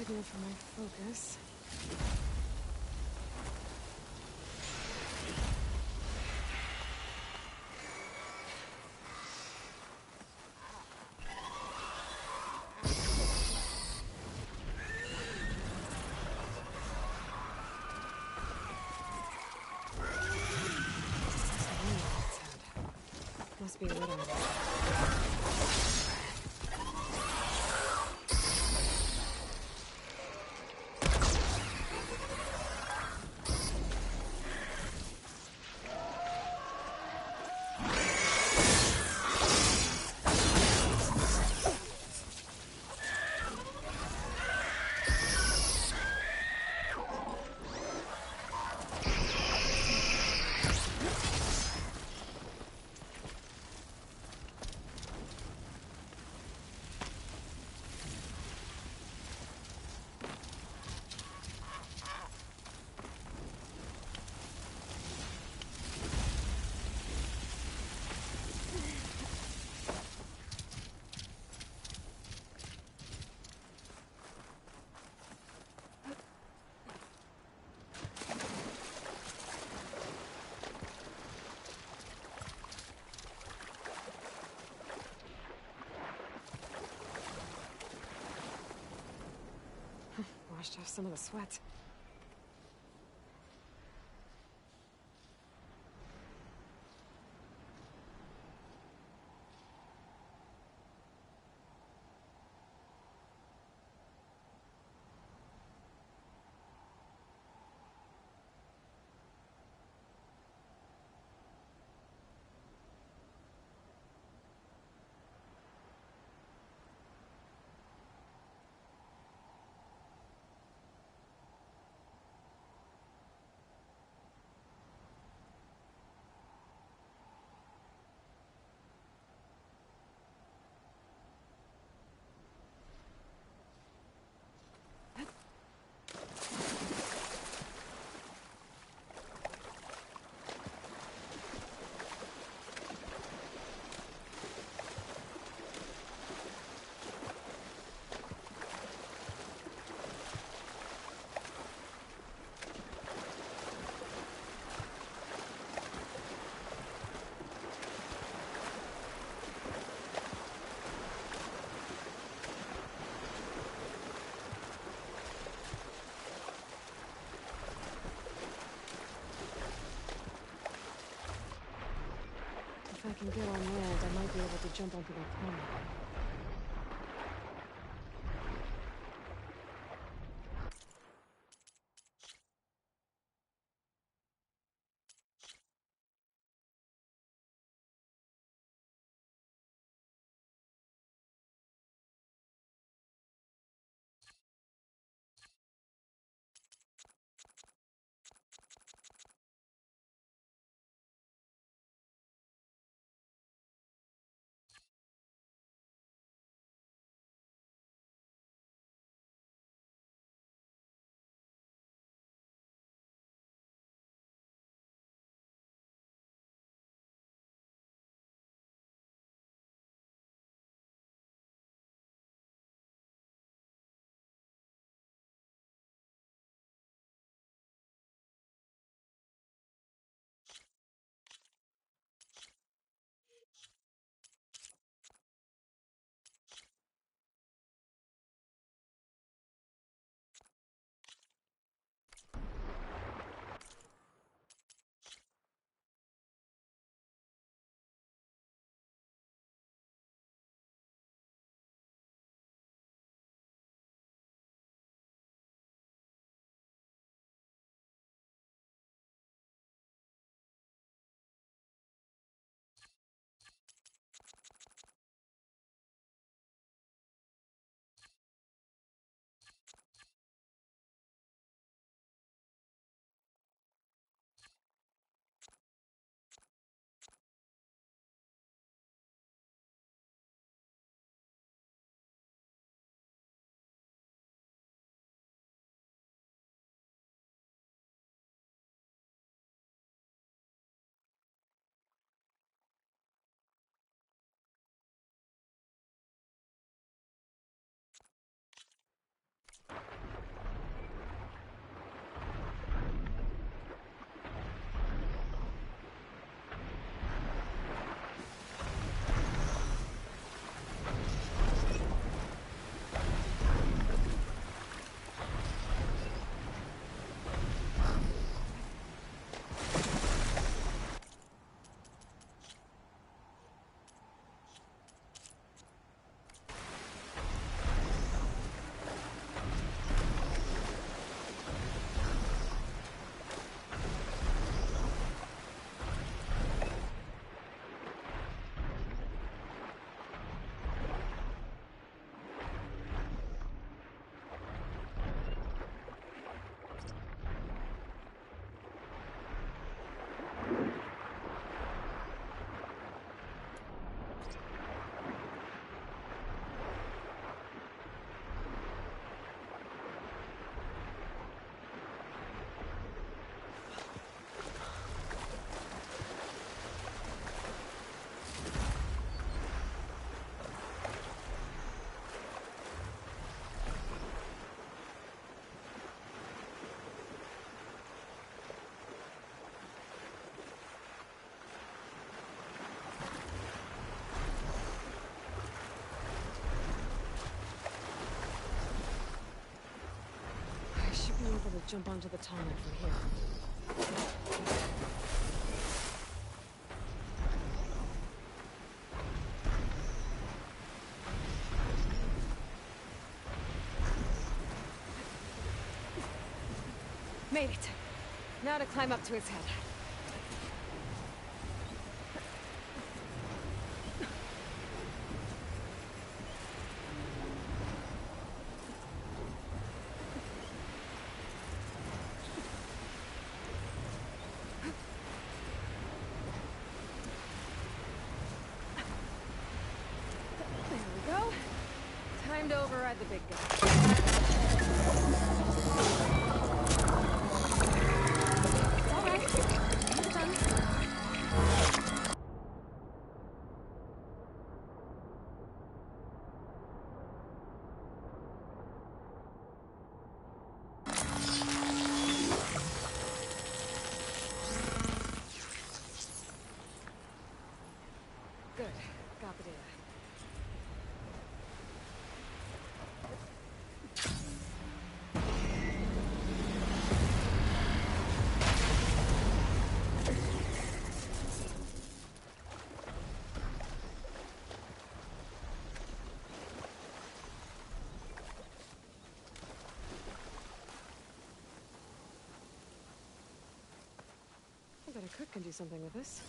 signal for my focus. Must be a little. Washed off some of the sweat. If I can get on land, I might be able to jump onto that planet. able to jump onto the tarmac from here. Made it. Now to climb up to his head. There we go. Time to override the big guy. Good. Got the data. I bet a cook can do something with this.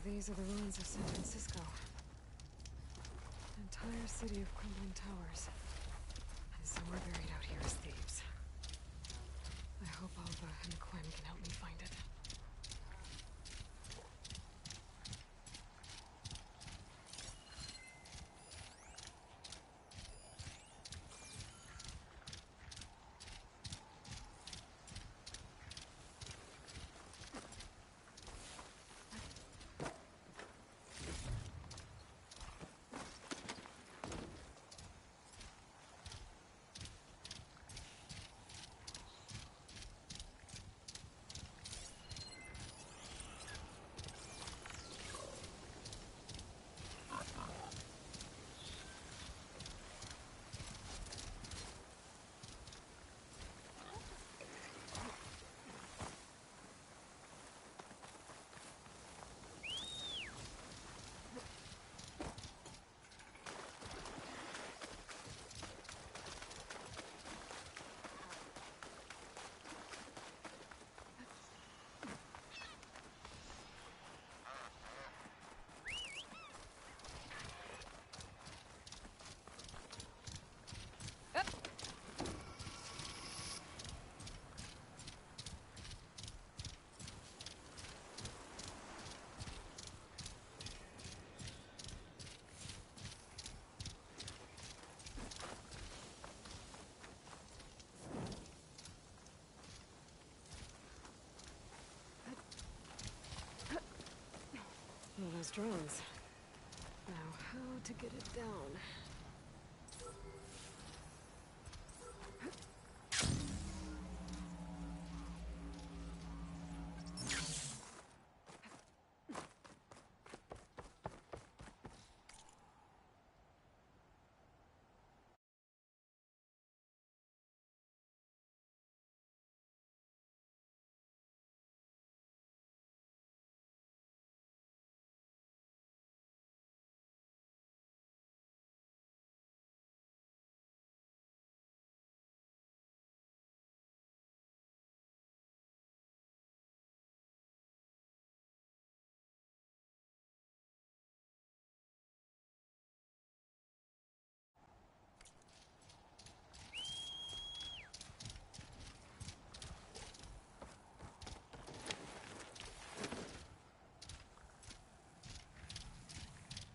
these are the ruins of San Francisco. An entire city of crumbling towers. And somewhere buried out here is Thebes. I hope Alva and Quinn can help me find it. Well, those drones. Now, how to get it down?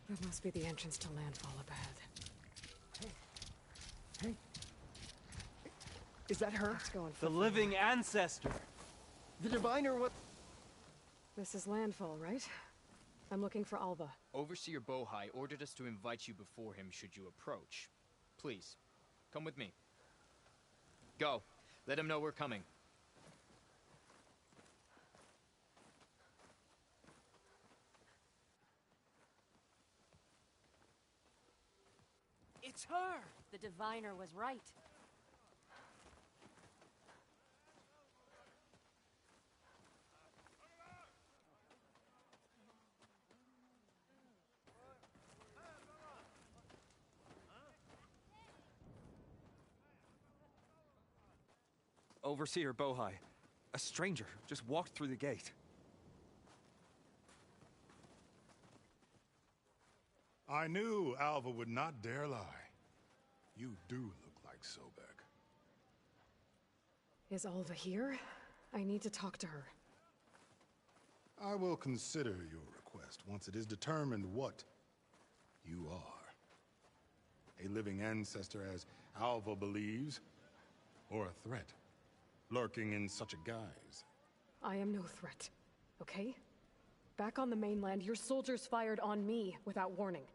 That must be the entrance to landfall up ahead. Hey. Is that her? Let's go on The foot. living ancestor! The diviner, what? This is landfall, right? I'm looking for Alva. Overseer Bohai ordered us to invite you before him should you approach. Please, come with me. Go. Let him know we're coming. It's her! The diviner was right. Overseer Bohai. A stranger just walked through the gate. I knew Alva would not dare lie. You do look like Sobek. Is Alva here? I need to talk to her. I will consider your request once it is determined what you are. A living ancestor, as Alva believes, or a threat, lurking in such a guise. I am no threat, okay? Back on the mainland, your soldiers fired on me without warning.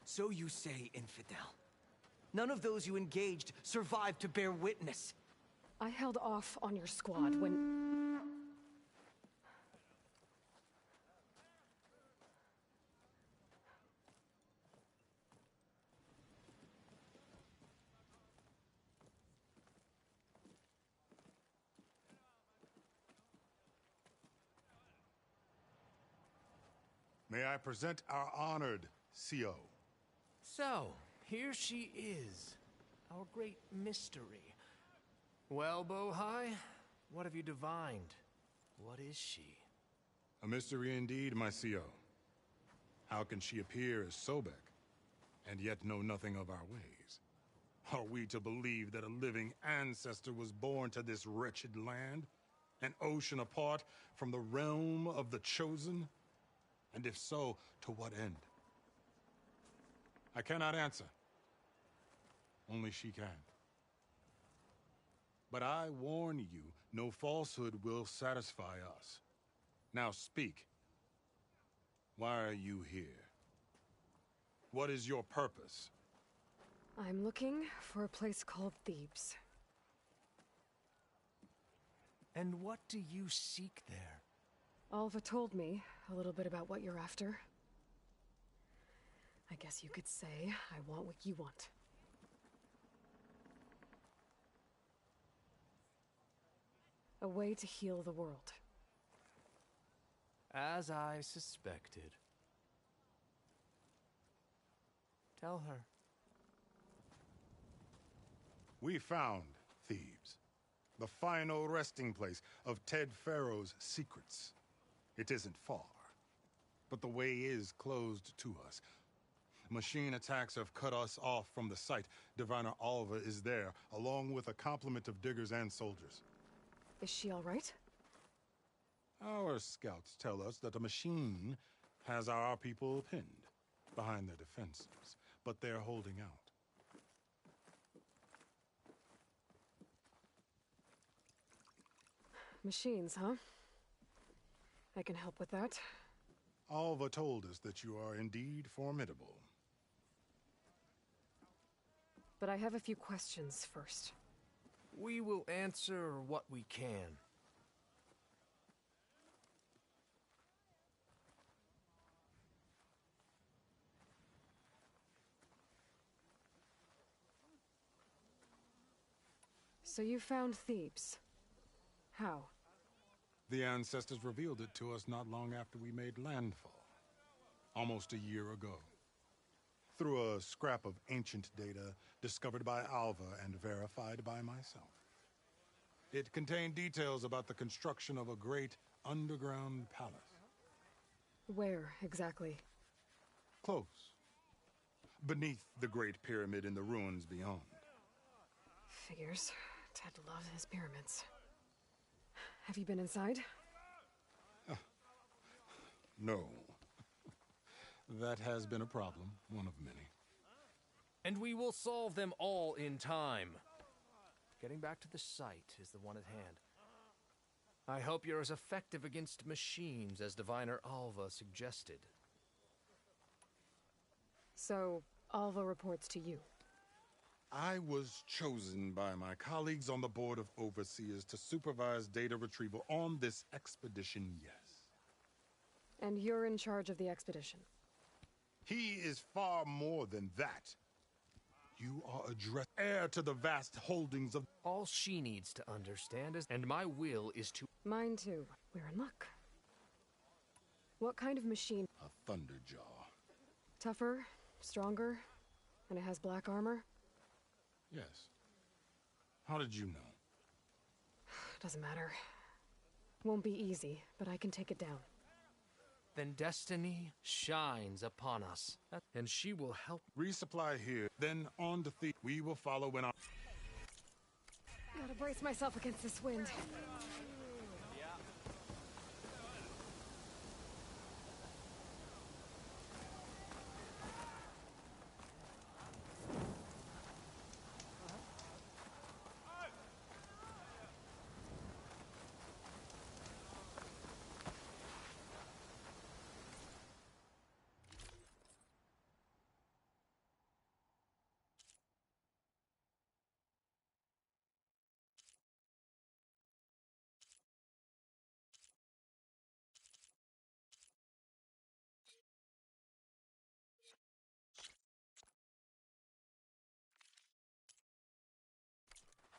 So you say, infidel. None of those you engaged survived to bear witness. I held off on your squad when... May I present our honored CO? So, here she is, our great mystery. Well, Bohai, what have you divined? What is she? A mystery indeed, my CO. How can she appear as Sobek, and yet know nothing of our ways? Are we to believe that a living ancestor was born to this wretched land, an ocean apart from the realm of the Chosen? And if so, to what end? I cannot answer. Only she can. But I warn you, no falsehood will satisfy us. Now speak. Why are you here? What is your purpose? I'm looking for a place called Thebes. And what do you seek there? Alva told me a little bit about what you're after. I guess you could say I want what you want. A way to heal the world. As I suspected. Tell her. We found Thebes, the final resting place of Ted Pharaoh's secrets. It isn't far, but the way is closed to us. Machine attacks have cut us off from the site. Diviner Alva is there, along with a complement of diggers and soldiers. Is she all right? Our scouts tell us that a machine has our people pinned behind their defenses, but they're holding out. Machines, huh? I can help with that. Alva told us that you are indeed formidable. But I have a few questions first. We will answer what we can. So you found Thebes. How? The ancestors revealed it to us not long after we made landfall. Almost a year ago. Through a scrap of ancient data discovered by Alva and verified by myself. It contained details about the construction of a great underground palace. Where, exactly? Close. Beneath the Great Pyramid in the ruins beyond. Figures. Ted loves his pyramids. Have you been inside? No. That has been a problem, one of many. And we will solve them all in time. Getting back to the site is the one at hand. I hope you're as effective against machines as Diviner Alva suggested. So, Alva reports to you. I was chosen by my colleagues on the Board of Overseers to supervise data retrieval on this expedition, yes. And you're in charge of the expedition. He is far more than that. You are heir to the vast holdings of... All she needs to understand is, and my will is to... Mine too. We're in luck. What kind of machine? A Thunderjaw. Tougher? Stronger? And it has black armor? Yes. How did you know? Doesn't matter. Won't be easy, but I can take it down. Then destiny shines upon us, and she will help. Resupply here, then on to Thebes. We will follow in our... Gotta brace myself against this wind.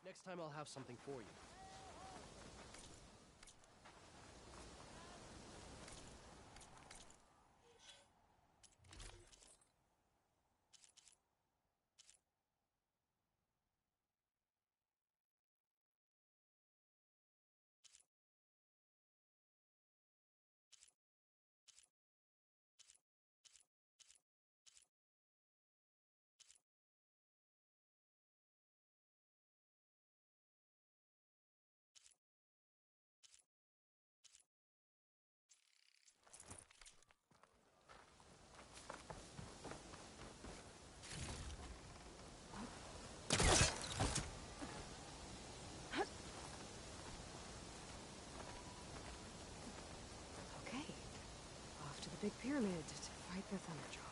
Next time I'll have something for you. the big pyramid to fight the Thunderjaw.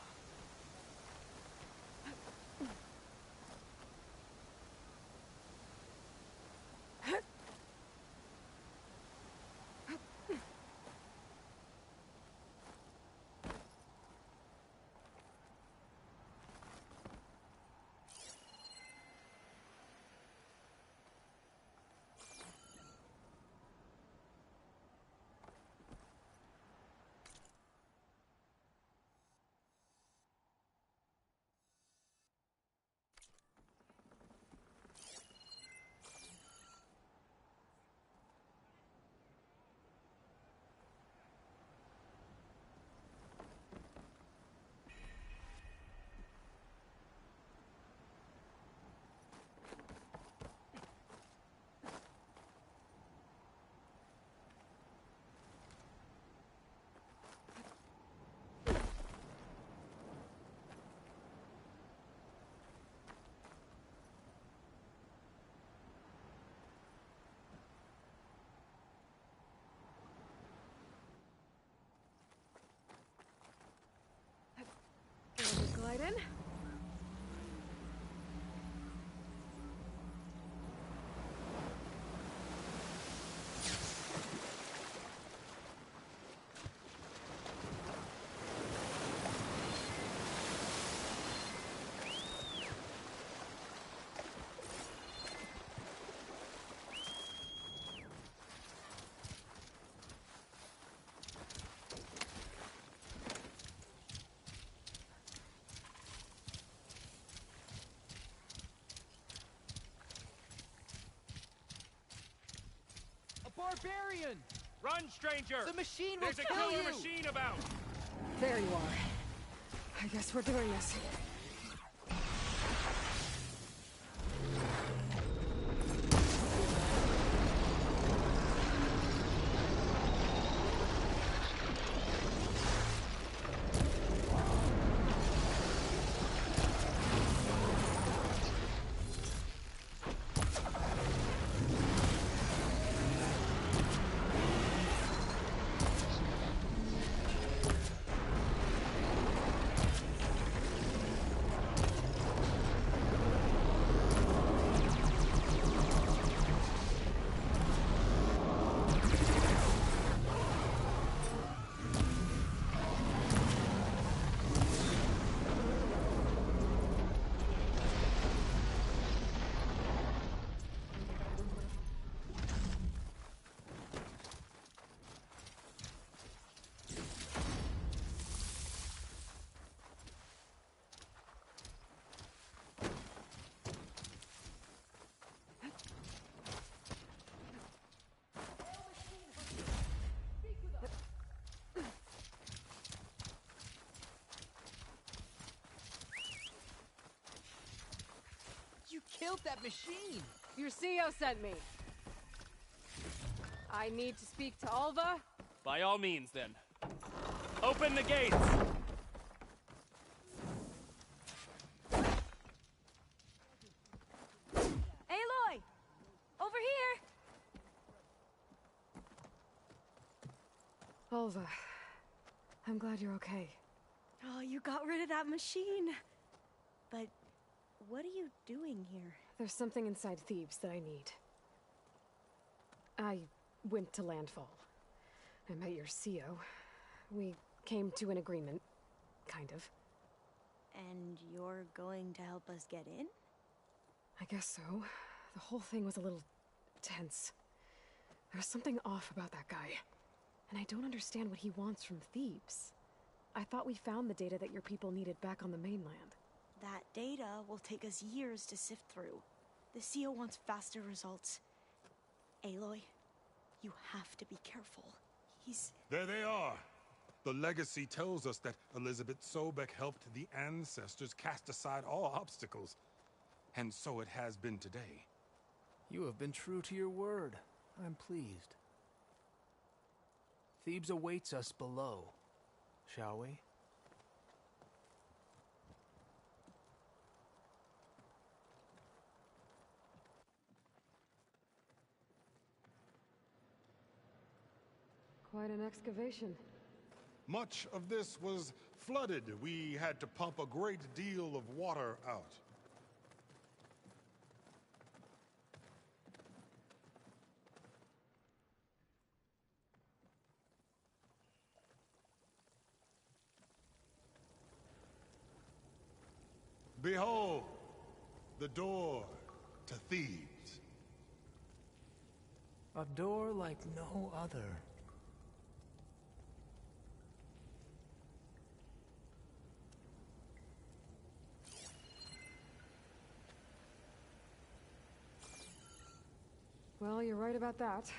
Glide in. Barbarian! Run, stranger! The machine will There's a kill killer you! machine about! There you are. I guess we're doing this. You killed that machine! Your CEO sent me. I need to speak to Alva. By all means, then. Open the gates! Aloy! Over here! Alva, I'm glad you're okay. Oh, you got rid of that machine. But what are you doing here? There's something inside Thebes that I need. I went to Landfall. I met your CEO. We came to an agreement, kind of. And you're going to help us get in? I guess so. The whole thing was a little tense. There was something off about that guy. And I don't understand what he wants from Thebes. I thought we found the data that your people needed back on the mainland. That data will take us years to sift through. The CEO wants faster results. Aloy, you have to be careful. He's... There they are. The legacy tells us that Elizabeth Sobek helped the ancestors cast aside all obstacles. And so it has been today. You have been true to your word. I'm pleased. Thebes awaits us below. Shall we? Quite an excavation. Much of this was flooded. We had to pump a great deal of water out. Behold, the door to Thebes. A door like no other. Well, you're right about that.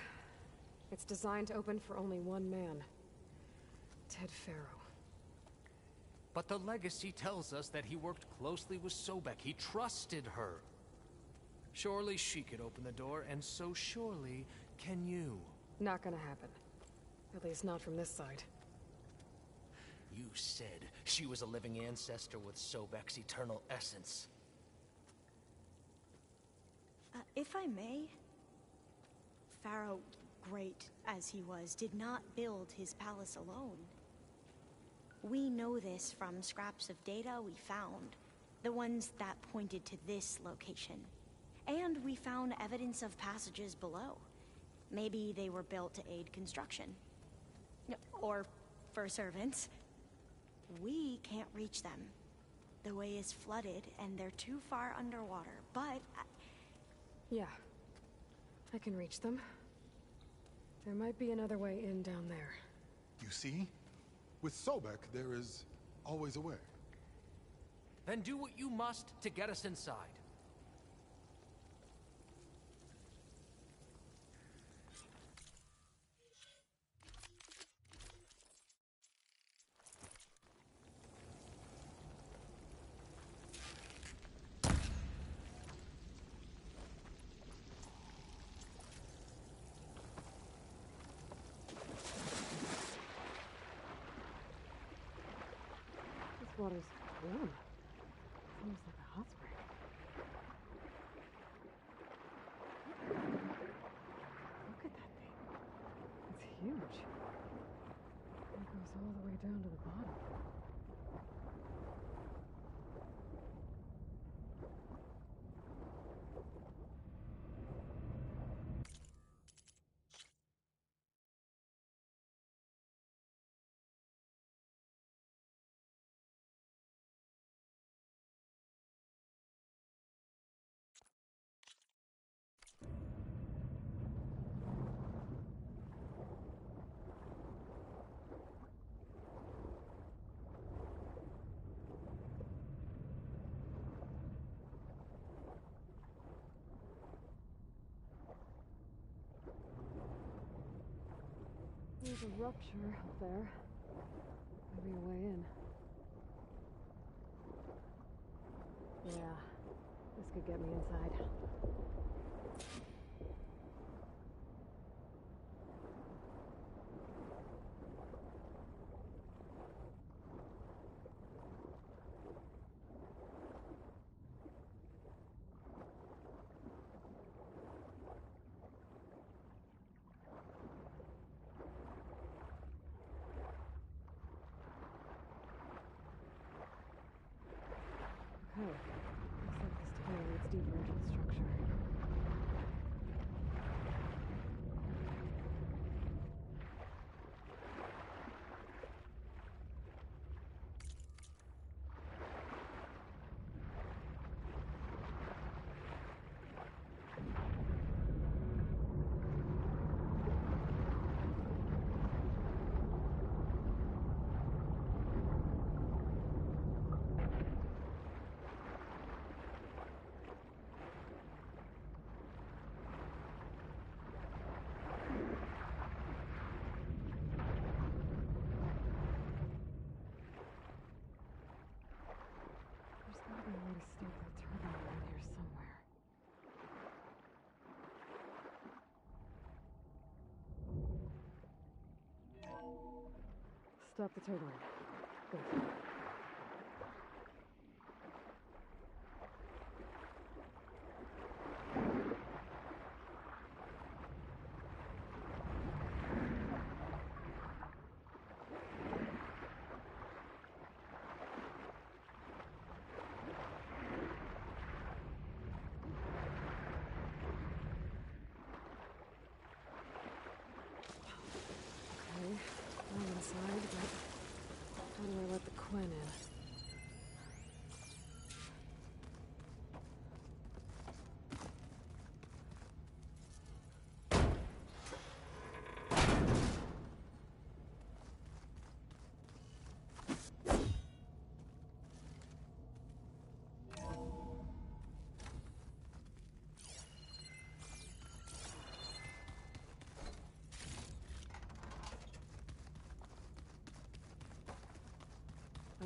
It's designed to open for only one man. Ted Faro. But the legacy tells us that he worked closely with Sobek. He trusted her. Surely she could open the door, and so surely can you. Not gonna happen. At least not from this side. You said she was a living ancestor with Sobek's eternal essence. If I may, Pharaoh, great as he was, did not build his palace alone. We know this from scraps of data we found, the ones that pointed to this location. And we found evidence of passages below. Maybe they were built to aid construction. Or for servants. We can't reach them. The way is flooded, and they're too far underwater, but... Yeah. I can reach them. There might be another way in down there. You see? With Sobek, there is always a way. Then do what you must to get us inside. This water's warm. Seems like a hot spring. Look at that thing. It's huge. It goes all the way down to the bottom. There's a rupture up there. Maybe a way in. Yeah, this could get me inside. Oh, looks like this tunnel leads deeper into the structure. There's gotta be a way to stop the turbine around here somewhere. Stop the turbine. Good.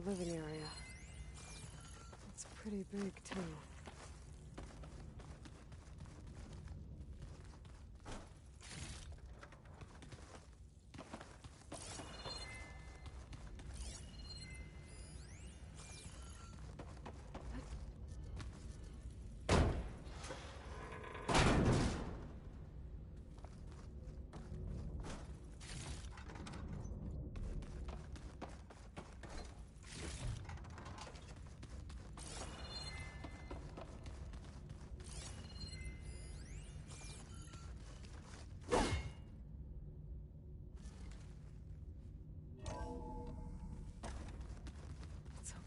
the living area. It's pretty big, too.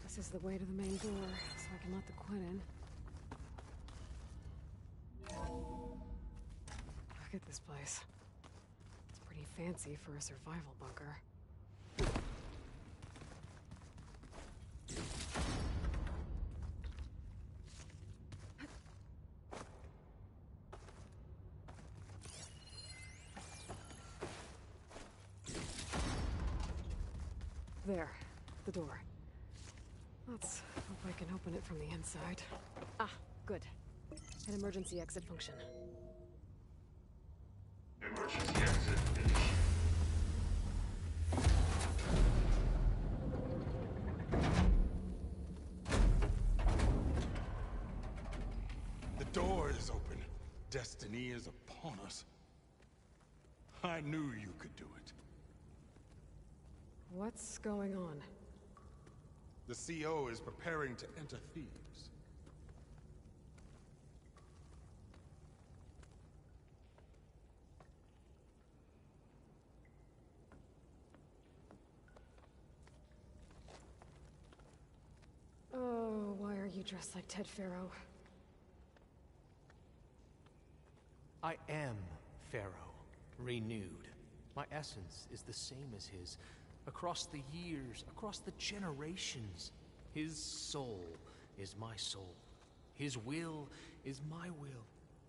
This is the way to the main door, so I can let the Quinn in. Look at this place. It's pretty fancy for a survival bunker. There, the door. Let's hope I can open it from the inside. Ah, good. An emergency exit function. Emergency exit initiated. The door is open. Destiny is upon us. I knew you could do it. What's going on? The CO is preparing to enter Thebes. Oh, why are you dressed like Ted Faro? I am Pharaoh, renewed. My essence is the same as his. Across the years, across the generations, his soul is my soul. His will is my will.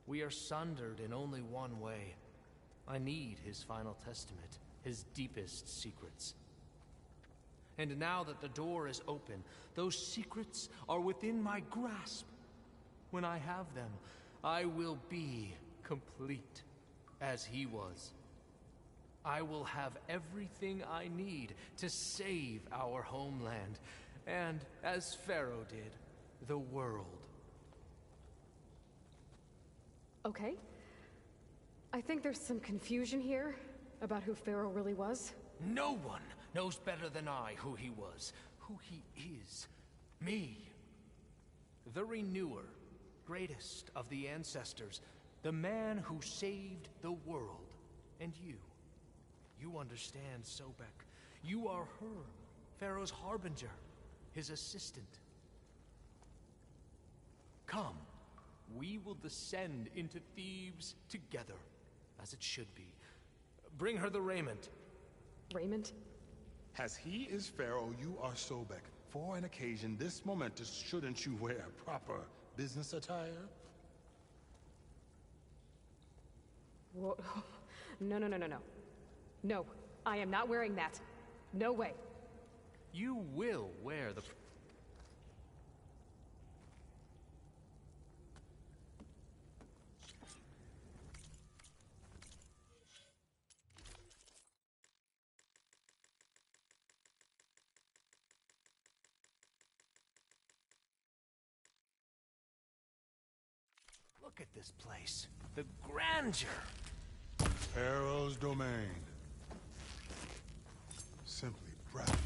We are sundered in only one way. I need his final testament, his deepest secrets. And now that the door is open, those secrets are within my grasp. When I have them, I will be complete, as he was. I will have everything I need to save our homeland, and, as Pharaoh did, the world. Okay. I think there's some confusion here about who Pharaoh really was. No one knows better than I who he was, who he is. Me. The Renewer, greatest of the ancestors, the man who saved the world, and you. You understand, Sobek. You are her, Pharaoh's harbinger, his assistant. Come, we will descend into Thebes together, as it should be. Bring her the raiment. Raiment? As he is Pharaoh, you are Sobek. For an occasion this momentous, shouldn't you wear proper business attire? Whoa. No. No, I am not wearing that. No way. You will wear the... Look at this place. The grandeur. Pharaoh's domain. Simply breathtaking.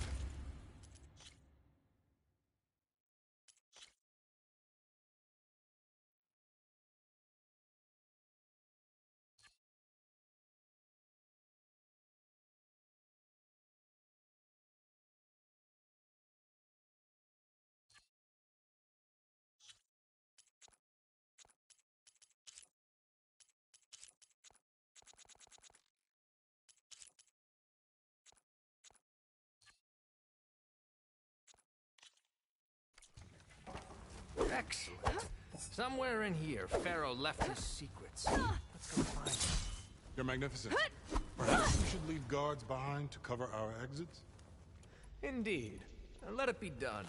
Excellent. Somewhere in here, Pharaoh left his secrets. Let's go find them. You're magnificent. Perhaps we should leave guards behind to cover our exits? Indeed. and let it be done.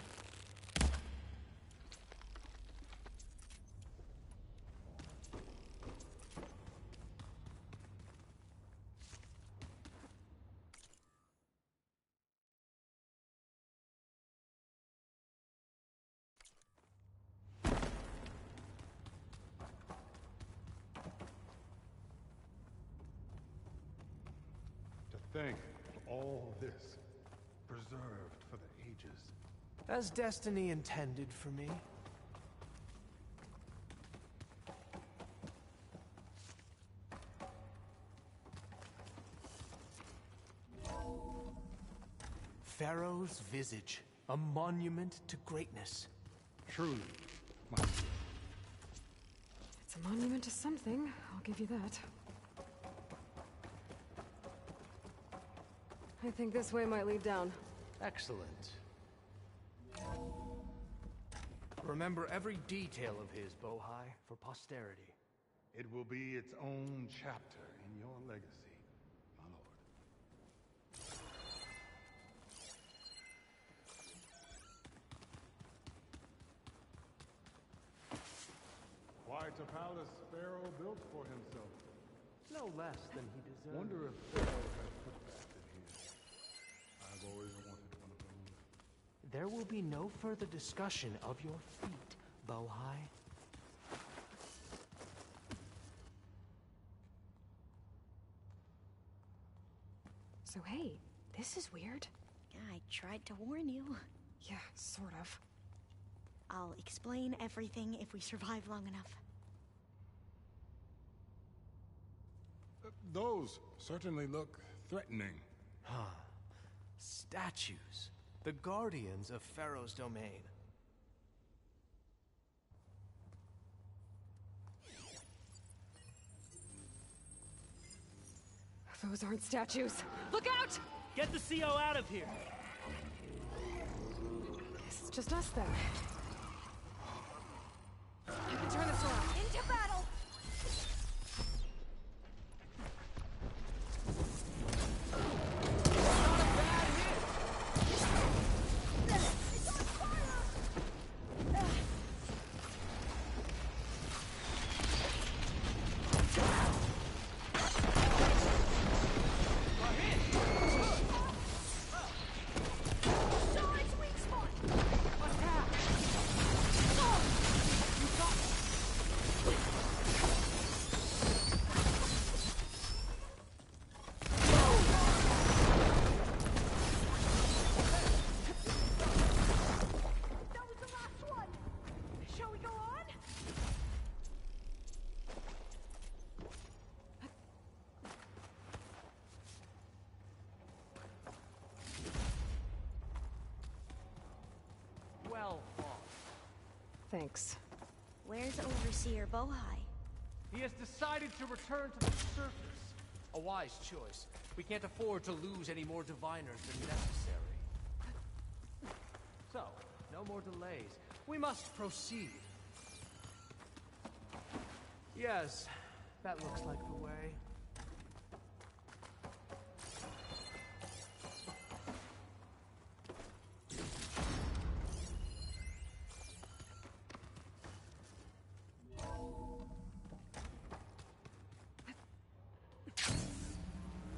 To think of all this preserved for the ages. As destiny intended for me. Pharaoh's visage, a monument to greatness. Truly, my It's a monument to something, I'll give you that. I think this way might lead down. Excellent. Remember every detail of his, Bohai, for posterity. It will be its own chapter in your legacy, my lord. Quite a palace Pharaoh built for himself. No less than he deserved. Wonder if Pharaoh has put that in here. I've always wanted one of those. There will be no further discussion of your feat, Bohai. So hey, this is weird. I tried to warn you. Yeah, sort of. I'll explain everything if we survive long enough. Those certainly look threatening. Statues. The guardians of Pharaoh's domain. Those aren't statues. Look out! Get the CO out of here! It's just us then. I can turn this around. Into battle! Thanks. Where's Overseer Bohai? He has decided to return to the surface. A wise choice. We can't afford to lose any more diviners than necessary. So, no more delays. We must proceed. Yes, that looks like the way.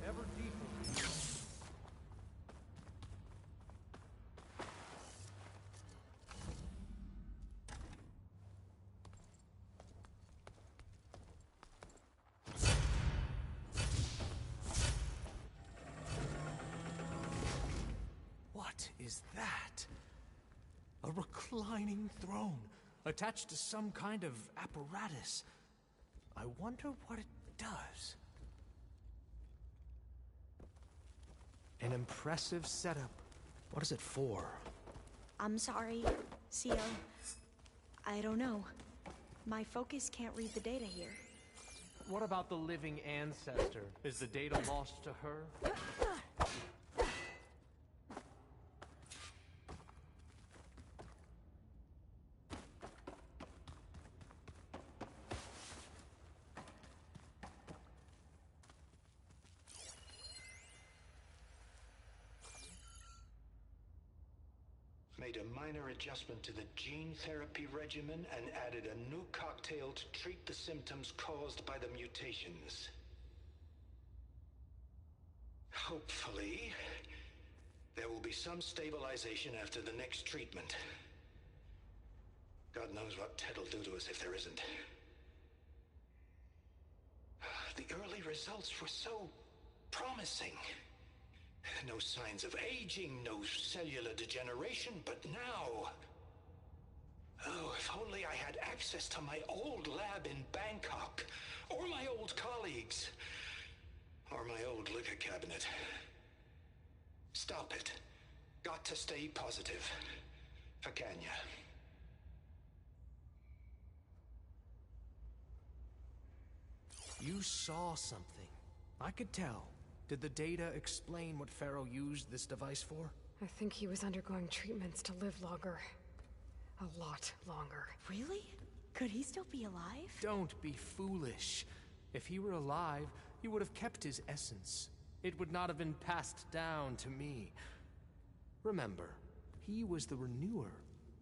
Ever deeper. What is that? A reclining throne, attached to some kind of apparatus. I wonder what it does. An impressive setup. What is it for? I'm sorry, CO. I don't know. My focus can't read the data here. What about the living ancestor? Is the data lost to her? Made a minor adjustment to the gene therapy regimen and added a new cocktail to treat the symptoms caused by the mutations. Hopefully, there will be some stabilization after the next treatment. God knows what Ted'll do to us if there isn't. The early results were so promising. No signs of aging, no cellular degeneration, but now... Oh, if only I had access to my old lab in Bangkok, or my old colleagues, or my old liquor cabinet. Stop it. Got to stay positive. For Kanya. You saw something. I could tell. Did the data explain what Pharaoh used this device for? I think he was undergoing treatments to live longer. A lot longer. Really? Could he still be alive? Don't be foolish. If he were alive, he would have kept his essence. It would not have been passed down to me. Remember, he was the renewer.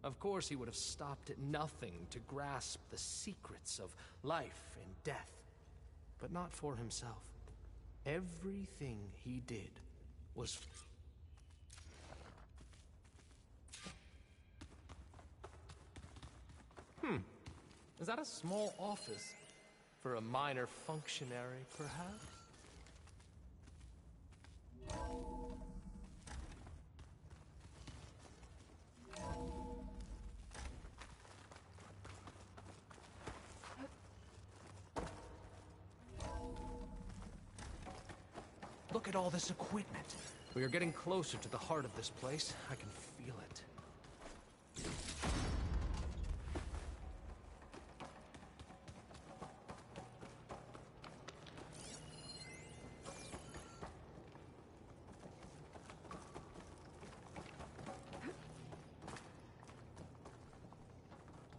Of course he would have stopped at nothing to grasp the secrets of life and death. But not for himself. Everything he did was... Is that a small office? For a minor functionary, perhaps? Look at all this equipment. We are getting closer to the heart of this place. I can feel it.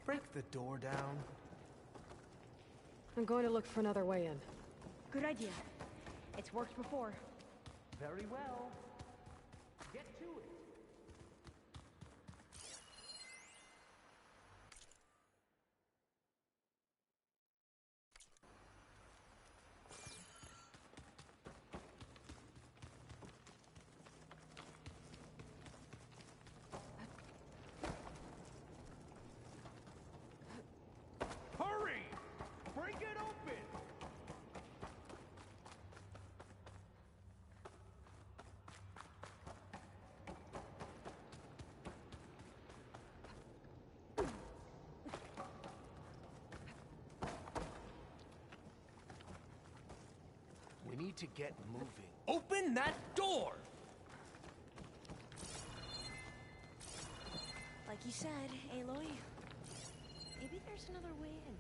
Break the door down. I'm going to look for another way in. Good idea. It's worked before. Very well. Get to it. Hurry! Break it open! We need to get moving. Open that door! Like you said, Aloy, maybe there's another way in.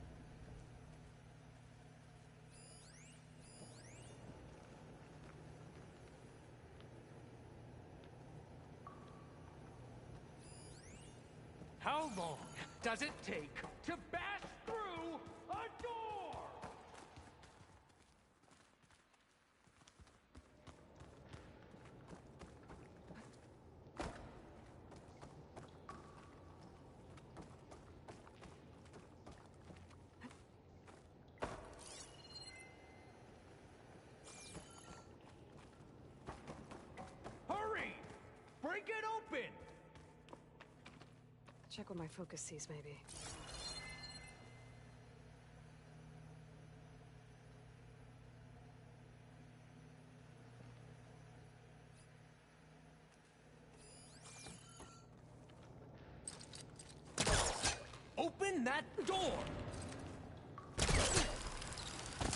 How long does it take to bash through a door? Hurry! Break it open! Check what my focus sees, maybe. Open that door!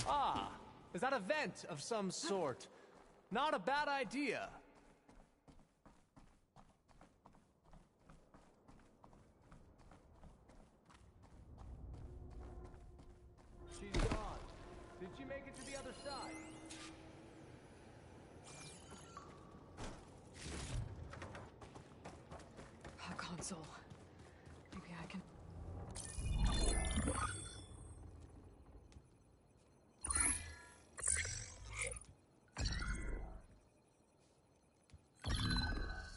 Ah, is that a vent of some sort? Not a bad idea. She's gone. Did she make it to the other side? A console. Maybe I can...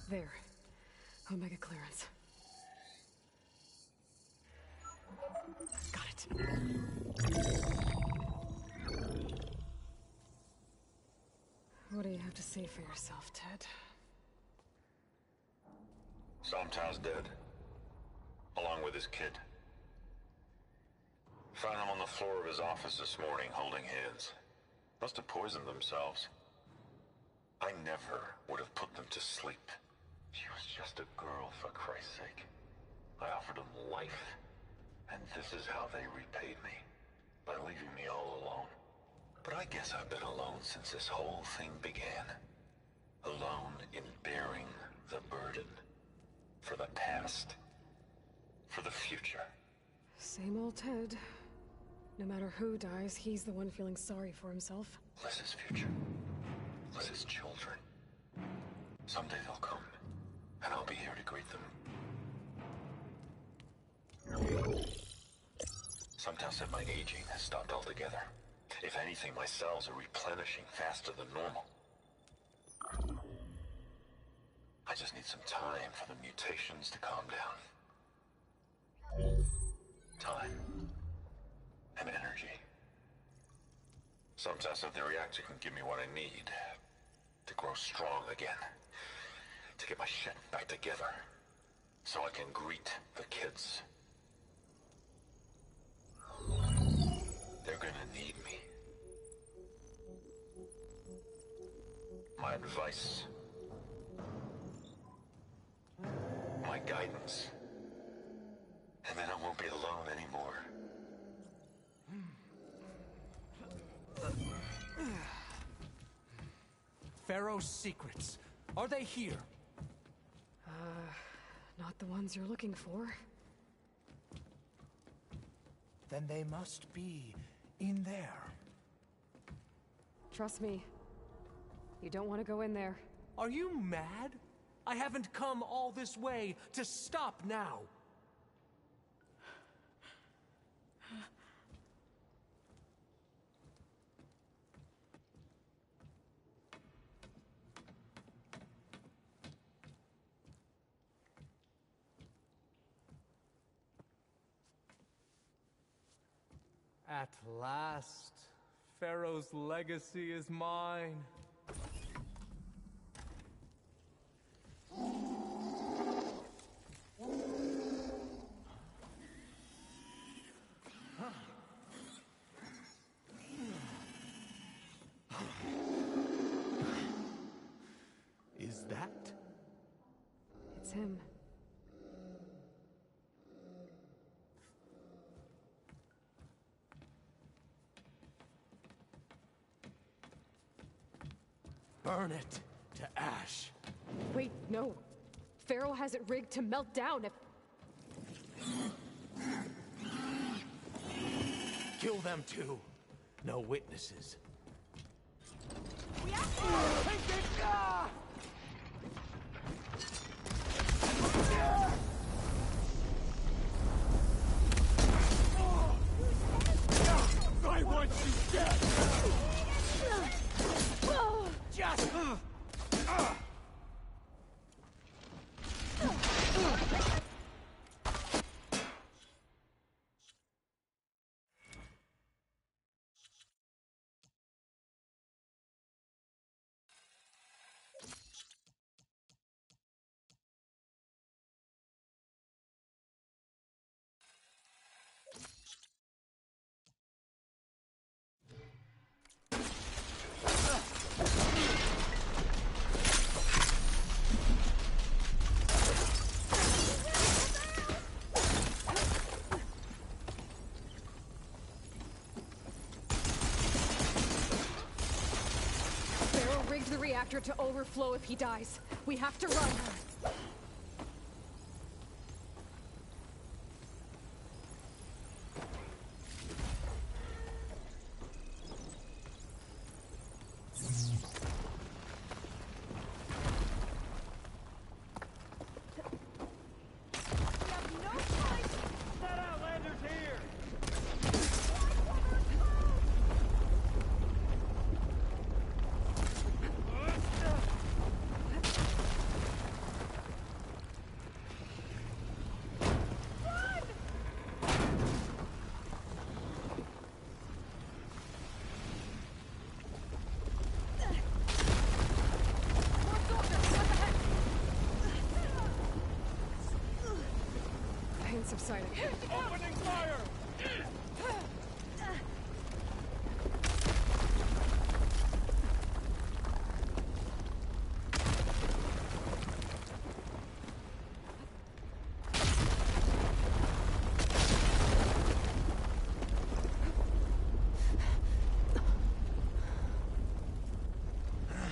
There. Omega clearance. Got it. What do you have to say for yourself, Ted? Somtow's dead. Along with his kid. Found him on the floor of his office this morning, holding hands. Must have poisoned themselves. I never would have put them to sleep. She was just a girl, for Christ's sake. I offered them life, and this is how they repaid me. By leaving me all alone. But I guess I've been alone since this whole thing began. Alone in bearing the burden. For the past. For the future. Same old Ted. No matter who dies, he's the one feeling sorry for himself. Liz's future. Liz's children. Someday they'll come, and I'll be here to greet them. Sometimes said my aging has stopped altogether. If anything, my cells are replenishing faster than normal. I just need some time for the mutations to calm down. Time. And energy. Sometimes said the reactor can give me what I need. To grow strong again. To get my shit back together. So I can greet the kids. They're gonna need me. My advice. My guidance. And then I won't be alone anymore. Pharaoh's secrets. Are they here? Not the ones you're looking for. Then they must be in there. Trust me. You don't want to go in there. Are you mad? I haven't come all this way to stop now. At last, Pharaoh's legacy is mine. Is that? It's him. Burn it to ash. Wait, no. Pharaoh has it rigged to melt down if... Kill them too. No witnesses. I want you dead! Just... The reactor to overflow if he dies. We have to run. subsiding. Opening fire!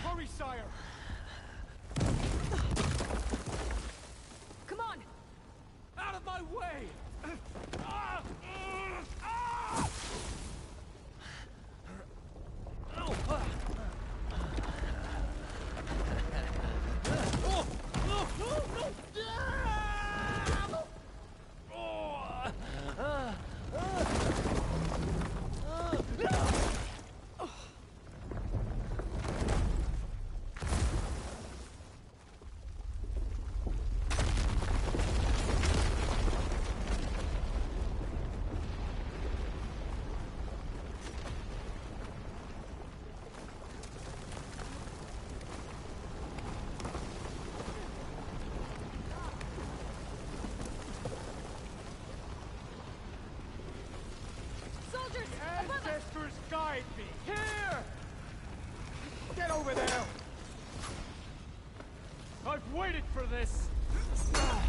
Hurry, sire! Come on! Out of my way! Soldiers! Above us! Ancestors guide me! Here! Get over there! I've waited for this! We're close now!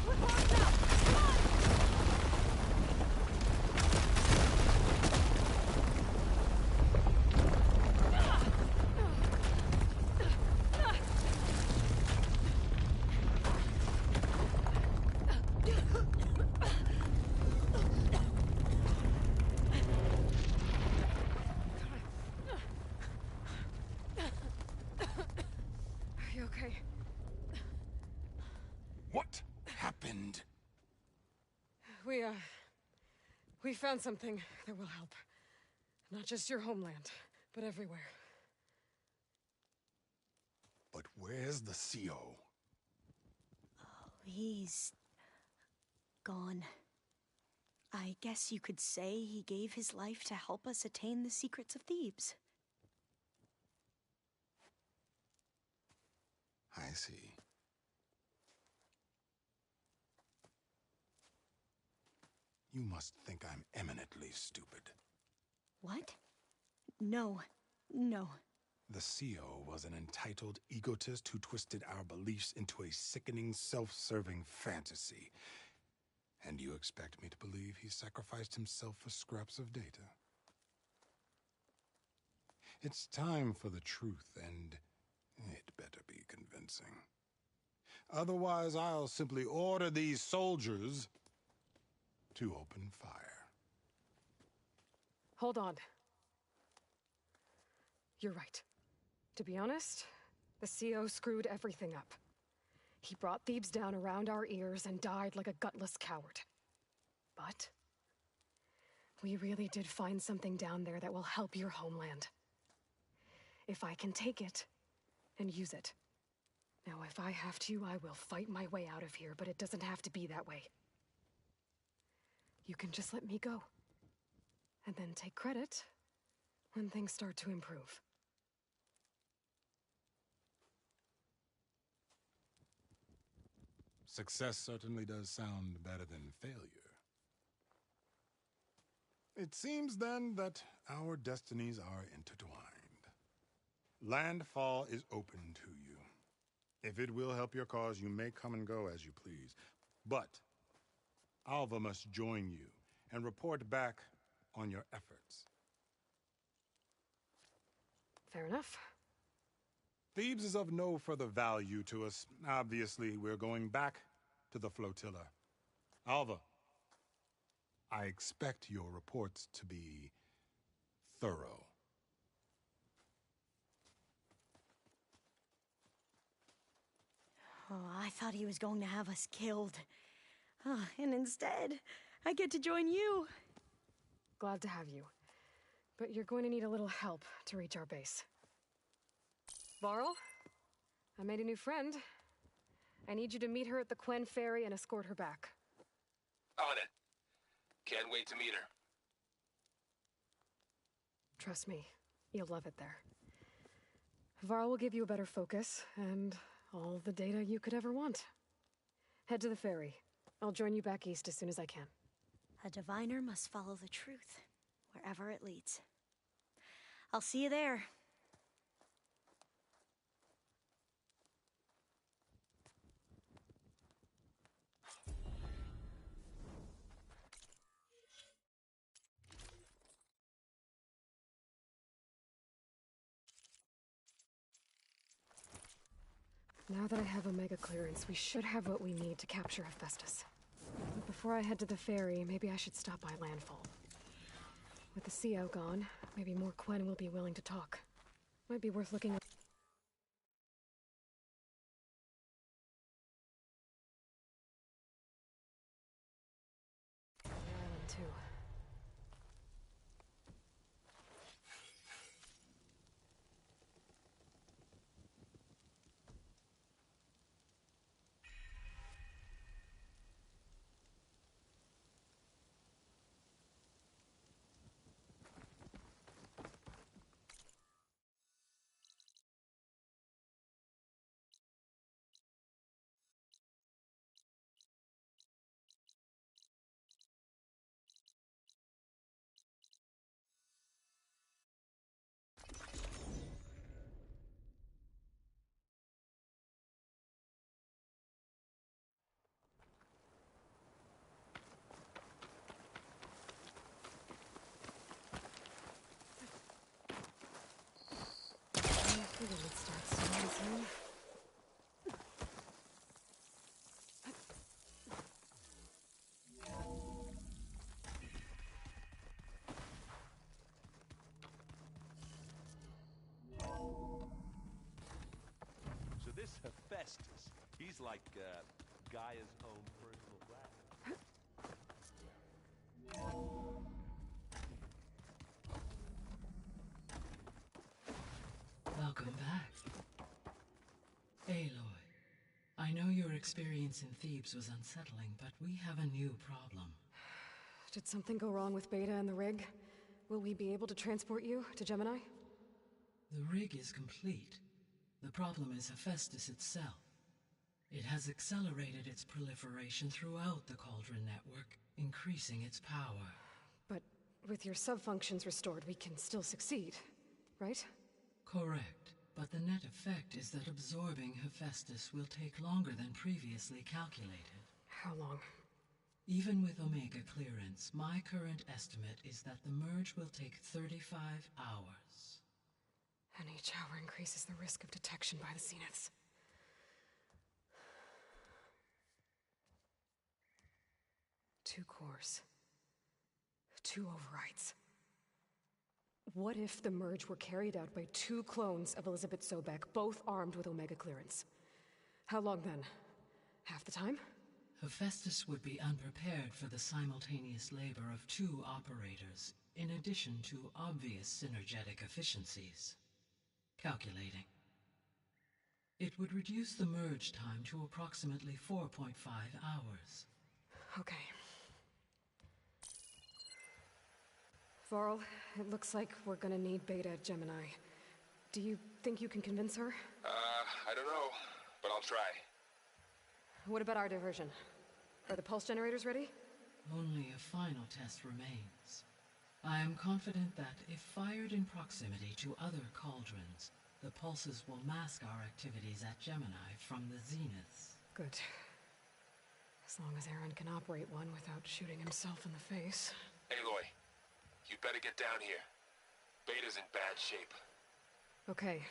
Come on! Are you okay? What happened? We found something that will help. Not just your homeland, but everywhere. But where's the CO? He's gone. I guess you could say he gave his life to help us attain the secrets of Thebes. I see. You must think I'm eminently stupid. What? No. No. The CO was an entitled egotist who twisted our beliefs into a sickening, self-serving fantasy. And you expect me to believe he sacrificed himself for scraps of data? It's time for the truth, and it better be convincing. Otherwise, I'll simply order these soldiers to open fire. Hold on. You're right. To be honest, the CO screwed everything up. He brought Thebes down around our ears and died like a gutless coward. But we really did find something down there that will help your homeland. If I can take it and use it. Now, if I have to, I will fight my way out of here, but it doesn't have to be that way. You can just let me go. And then take credit when things start to improve. Success certainly does sound better than failure. It seems then that our destinies are intertwined. Landfall is open to you. If it will help your cause, you may come and go as you please. But Alva must join you and report back on your efforts. Fair enough. Thebes is of no further value to us. Obviously, we're going back to the flotilla. Alva, I expect your reports to be thorough. Oh, I thought he was going to have us killed. And instead, I get to join you. Glad to have you. But you're going to need a little help to reach our base. Varl, I made a new friend. I need you to meet her at the Quen Ferry and escort her back. On it. Can't wait to meet her. Trust me, you'll love it there. Varl will give you a better focus, and all the data you could ever want. Head to the ferry. I'll join you back east as soon as I can. A diviner must follow the truth, wherever it leads. I'll see you there. Now that I have Omega clearance, we should have what we need to capture Hephaestus. But before I head to the ferry, maybe I should stop by Landfall. With the CO gone, maybe more Quen will be willing to talk. Might be worth looking at. The island, too. I figured we'd start snowing soon. So this Hephaestus, he's like Gaia's own personal black. Welcome back. Aloy, I know your experience in Thebes was unsettling, but we have a new problem. Did something go wrong with Beta and the rig? Will we be able to transport you to Gemini? The rig is complete. The problem is Hephaestus itself. It has accelerated its proliferation throughout the Cauldron network, increasing its power. But with your sub-functions restored, we can still succeed, right? Correct, but the net effect is that absorbing Hephaestus will take longer than previously calculated. How long? Even with Omega clearance, my current estimate is that the merge will take 35 hours. And each hour increases the risk of detection by the Zeniths. Two cores. Two overrides. What if the merge were carried out by two clones of Elizabeth Sobek, both armed with Omega clearance? How long then? Half the time? Hephaestus would be unprepared for the simultaneous labor of two operators, in addition to obvious synergetic efficiencies. Calculating. It would reduce the merge time to approximately 4.5 hours. Okay. Varl, it looks like we're gonna need Beta at Gemini. Do you think you can convince her? I don't know, but I'll try. What about our diversion? Are the pulse generators ready? Only a final test remains. I am confident that if fired in proximity to other cauldrons, the pulses will mask our activities at Gemini from the Zeniths. Good. As long as Aaron can operate one without shooting himself in the face. Aloy, you better get down here. Beta's in bad shape. Okay.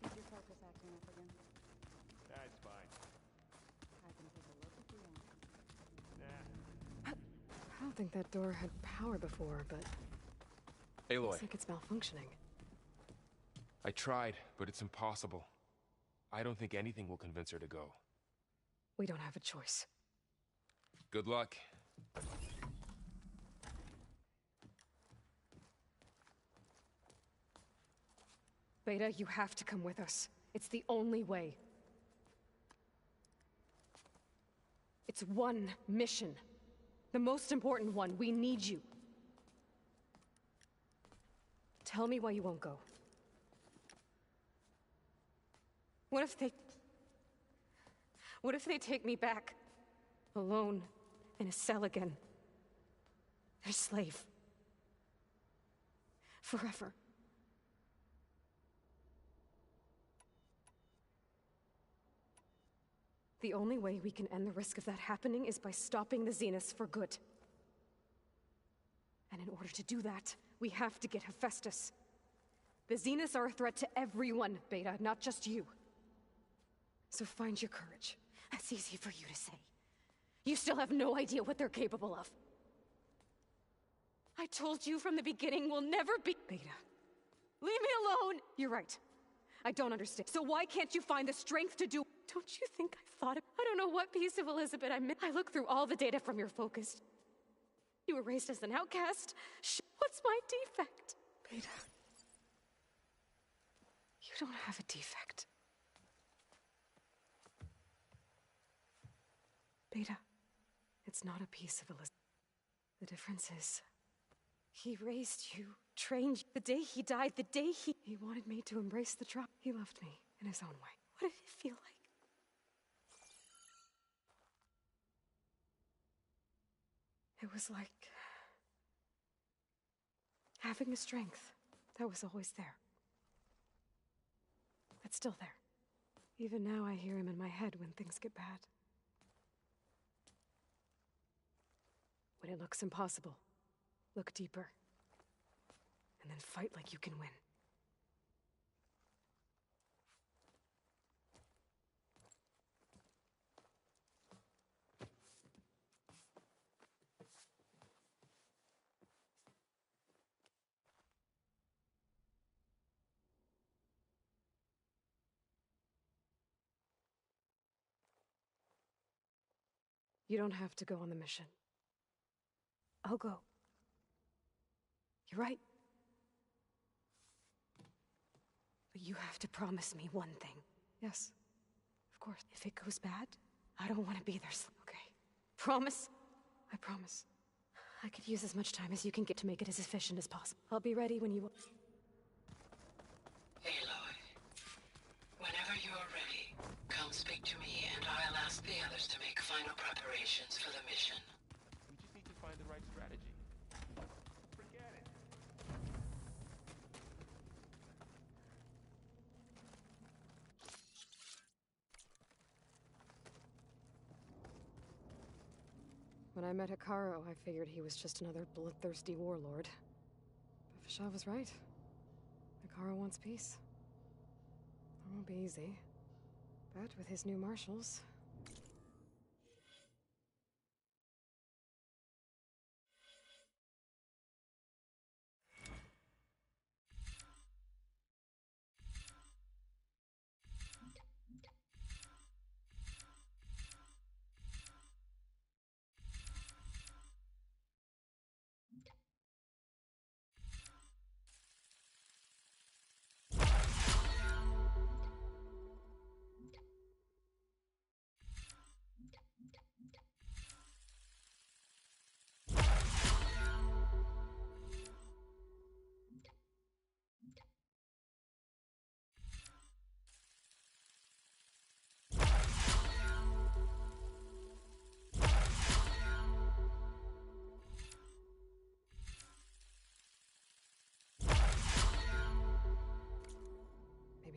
Is your focus acting up again? That's fine. I can take a look if you want. Nah. I don't think that door had power before, but... Aloy. Looks like it's malfunctioning. I tried, but it's impossible. I don't think anything will convince her to go. We don't have a choice. Good luck. Beta, you have to come with us. It's the only way. It's one mission. The most important one. We need you. Tell me why you won't go. What if they take me back? Alone, in a cell again. Their slave. Forever. The only way we can end the risk of that happening is by stopping the Zeniths for good. And in order to do that, we have to get Hephaestus. The Zeniths are a threat to everyone, Beta, not just you. So find your courage. That's easy for you to say. You still have no idea what they're capable of. I told you from the beginning we'll never be— Beta, leave me alone! You're right. I don't understand. So why can't you find the strength to do— Don't you think I've thought of— I don't know what piece of Elizabeth I missed. I looked through all the data from your focus. You were raised as an outcast. What's my defect? Beta. You don't have a defect. Beta, it's not a piece of Elizabeth. The difference is, he raised you, trained you. The day he died, the day he wanted me to embrace the drop. He loved me in his own way. What did it feel like? It was like having a strength that was always there. That's still there. Even now I hear him in my head when things get bad. When it looks impossible, look deeper. And then fight like you can win. You don't have to go on the mission. I'll go. You're right. But you have to promise me one thing. Yes, of course. If it goes bad, I don't want to be there. Okay. Promise? I promise. I could use as much time as you can get to make it as efficient as possible. I'll be ready when you— Aloy, whenever you are ready, come speak to me and I'll ask the others to make final preparations for the mission. We just need to find the right strategy. Forget it. When I met Hekarro, I figured he was just another bloodthirsty warlord. But Fashaw was right. Hekarro wants peace. It won't be easy. But with his new marshals...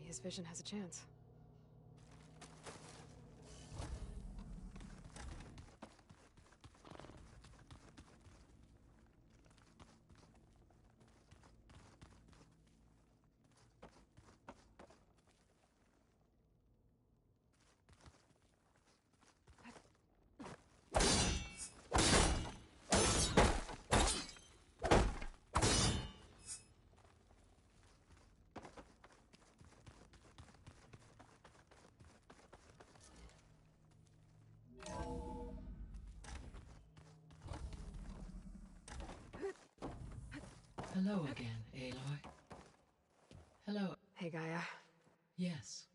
His vision has a chance. Hello again, Aloy. Hello. Hey, Gaia. Yes.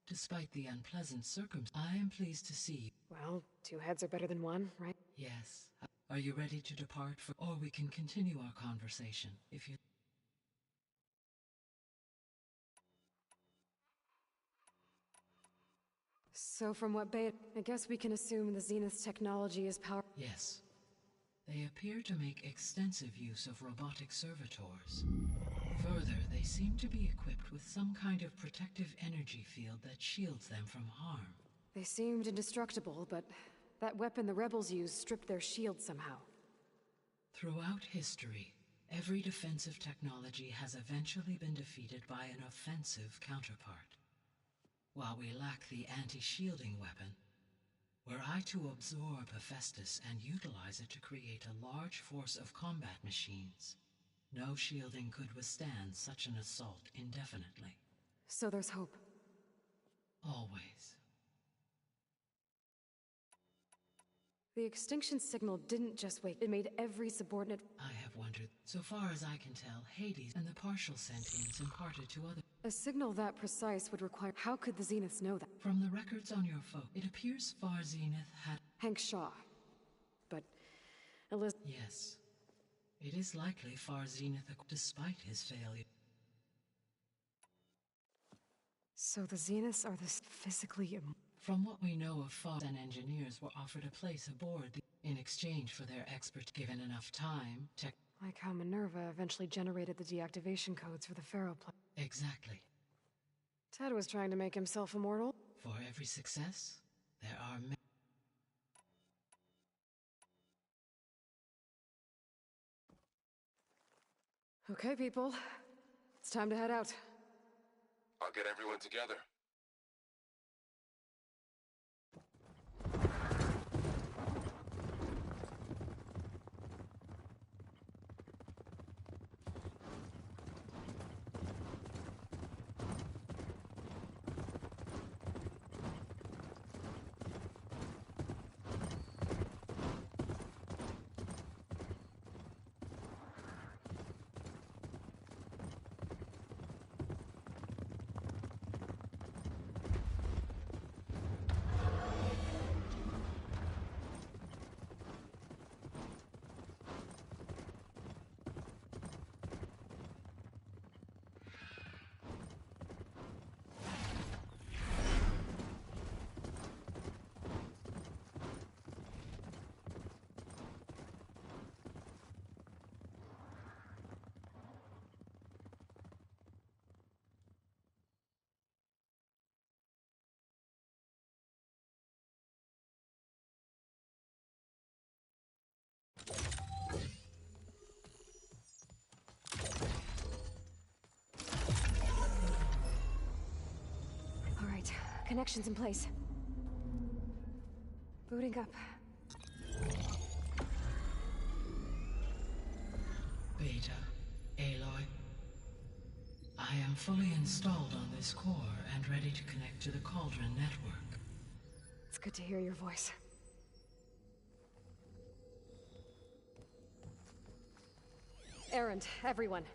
Despite the unpleasant I am pleased to see you. Well, 2 heads are better than 1, right? Yes. Are you ready to depart or we can continue our conversation, if you... So from what I guess we can assume the Zenith's technology is power... Yes. They appear to make extensive use of robotic servitors. Further, they seem to be equipped with some kind of protective energy field that shields them from harm. They seemed indestructible, but that weapon the rebels used stripped their shield somehow. Throughout history, every defensive technology has eventually been defeated by an offensive counterpart. While we lack the anti-shielding weapon, were I to absorb Hephaestus and utilize it to create a large force of combat machines, no shielding could withstand such an assault indefinitely. So there's hope. Always. The extinction signal didn't just wake, it made every subordinate... I have wondered. So far as I can tell, Hades and the partial sentience imparted to others. A signal that precise would require... How could the Zeniths know that? From the records on your phone, it appears Far Zenith had... Hank Shaw. But... Yes. It is likely Far Zenith, despite his failure. So the Zeniths are this physically... From what we know of Far, and engineers were offered a place aboard in exchange for their expert given enough time, Like how Minerva eventually generated the deactivation codes for the Pharaoh planet. Exactly. Ted was trying to make himself immortal. For every success, there are many. Okay, people. It's time to head out. I'll get everyone together. Connections in place. Booting up. Beta, Aloy. I am fully installed on this core and ready to connect to the Cauldron network. It's good to hear your voice. Erend, everyone.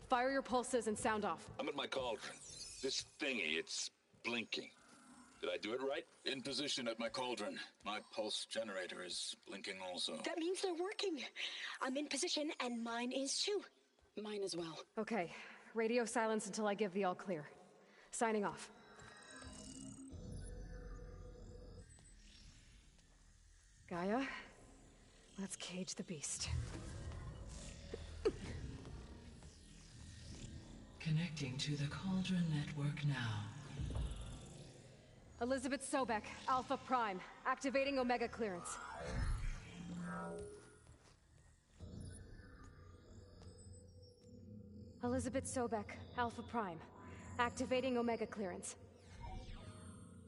Fire your pulses and sound off. I'm at my cauldron. This thingy, it's blinking. Did I do it right? In position at my cauldron. My pulse generator is blinking also. That means they're working. I'm in position, and mine is too. Mine as well. Okay. Radio silence until I give the all clear. Signing off. Gaia, let's cage the beast. Connecting to the Cauldron network now. Elizabeth Sobek, Alpha Prime, activating Omega clearance. Elizabeth Sobek, Alpha Prime, activating Omega clearance.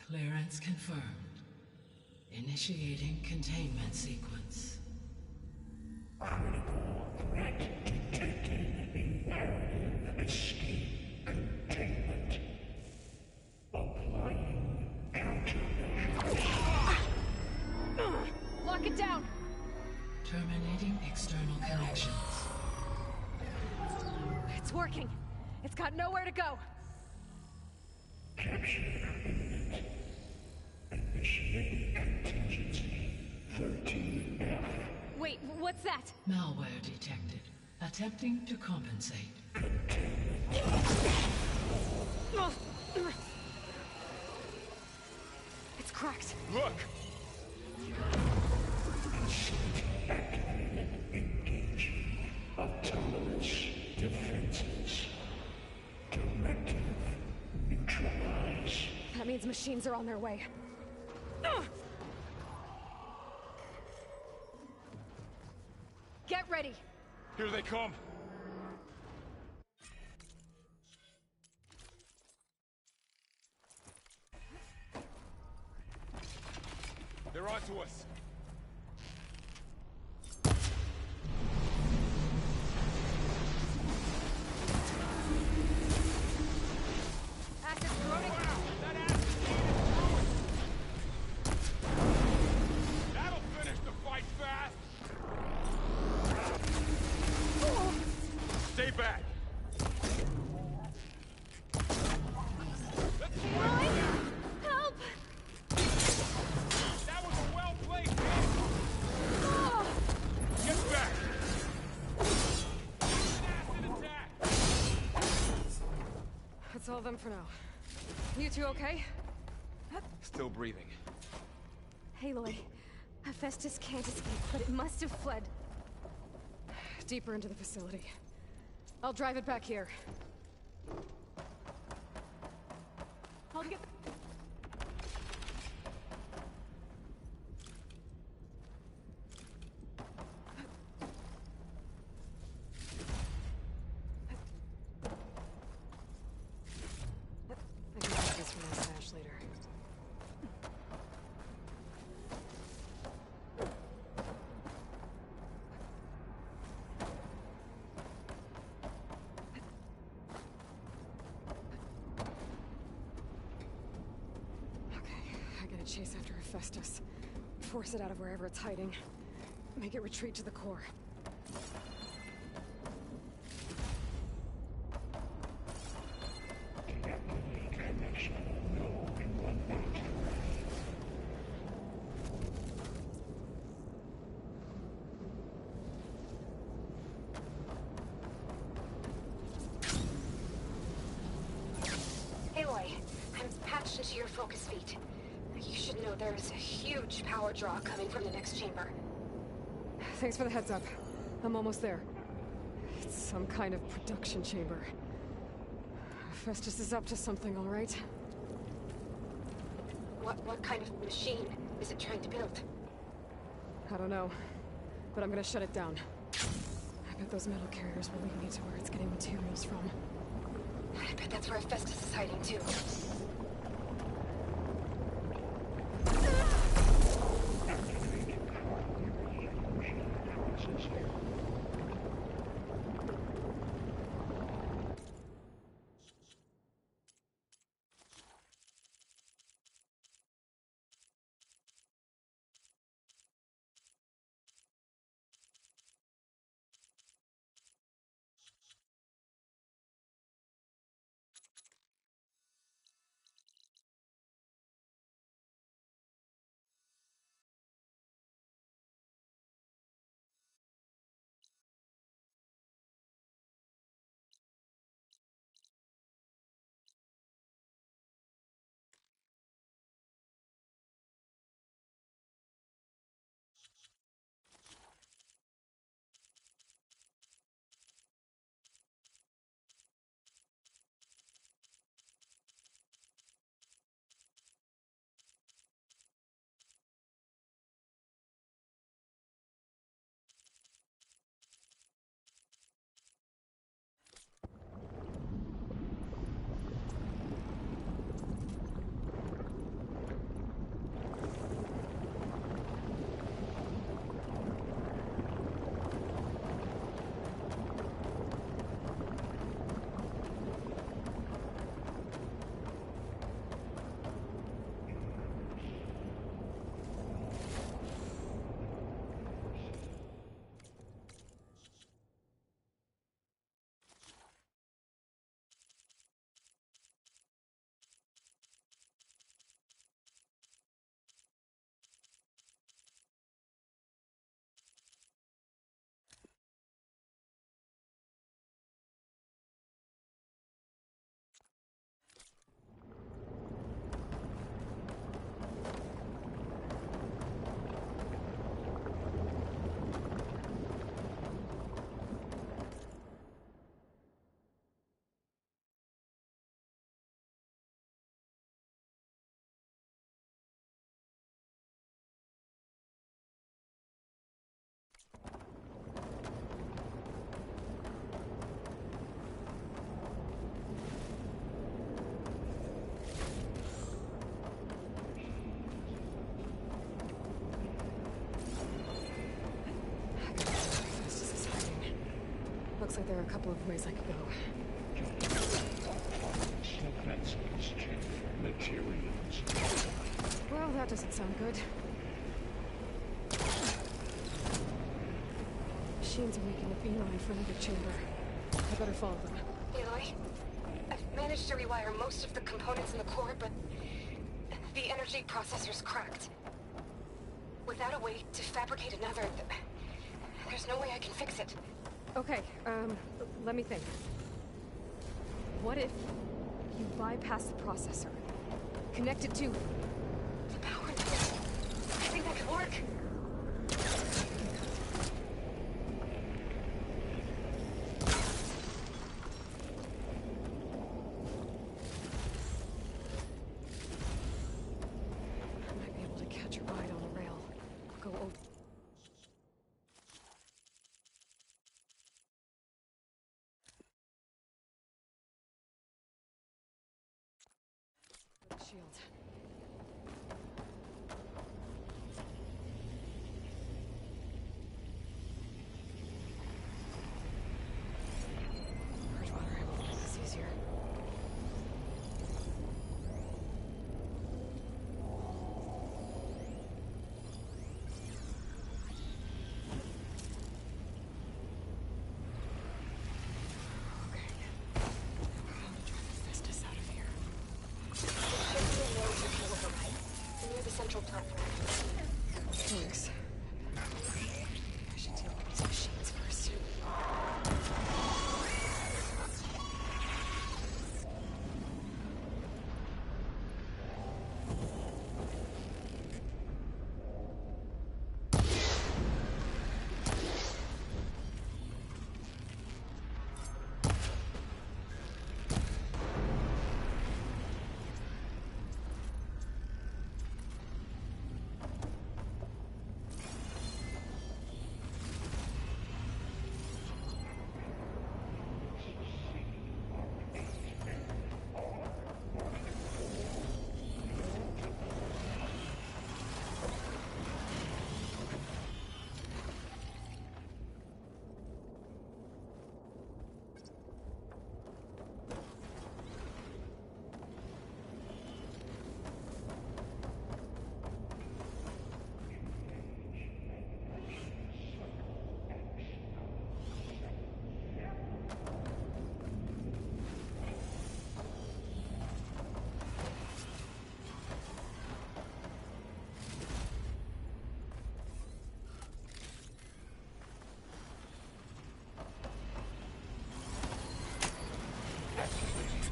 Clearance confirmed. Initiating containment sequence. Critical threat detected. Imperative escape containment. Applying countermeasures. Lock it down! Terminating external connections. It's working. It's got nowhere to go. Wait, what's that? Malware detected. Attempting to compensate. It's cracked. Look! Autonomous defenses. Directive neutralize. That means machines are on their way. Get ready! Here they come! They're onto us! Acid corroding. That'll finish the fight fast! Stay back! Help! That was a well-placed hit! Get back! An acid attack! That's all of them for now. You two okay? Still breathing. Aloy, Hephaestus can't escape, but it must have fled deeper into the facility. I'll drive it back here. I'll get I can use this for my stash later. Chase after Hephaestus. Force it out of wherever it's hiding. Make it retreat to the core. Aloy, I'm patched into your focus feed. You should know there's a huge power draw coming from the next chamber. Thanks for the heads up. I'm almost there. It's some kind of production chamber. Festus is up to something, all right? What kind of machine is it trying to build? I don't know, but I'm gonna shut it down. I bet those metal carriers will lead me to where it's getting materials from. I bet that's where Festus is hiding too. Looks like there are a couple of ways I could go. Materials. Well, that doesn't sound good. Machines are making a beeline for another chamber. I better follow them. Aloy, I've managed to rewire most of the components in the core, but the energy processor's cracked. Without a way to fabricate another, there's no way I can fix it. Okay, let me think. What if you bypass the processor? Connect it to... the power node. I think that could work. I might be able to catch a ride on the rail. Go over... with a shield. Bridgewater, I will make this easier. Okay. Now how to drive Hephaestus out of here. There should be a node you can override, near the central platform. Thanks. I should deal with these machines first.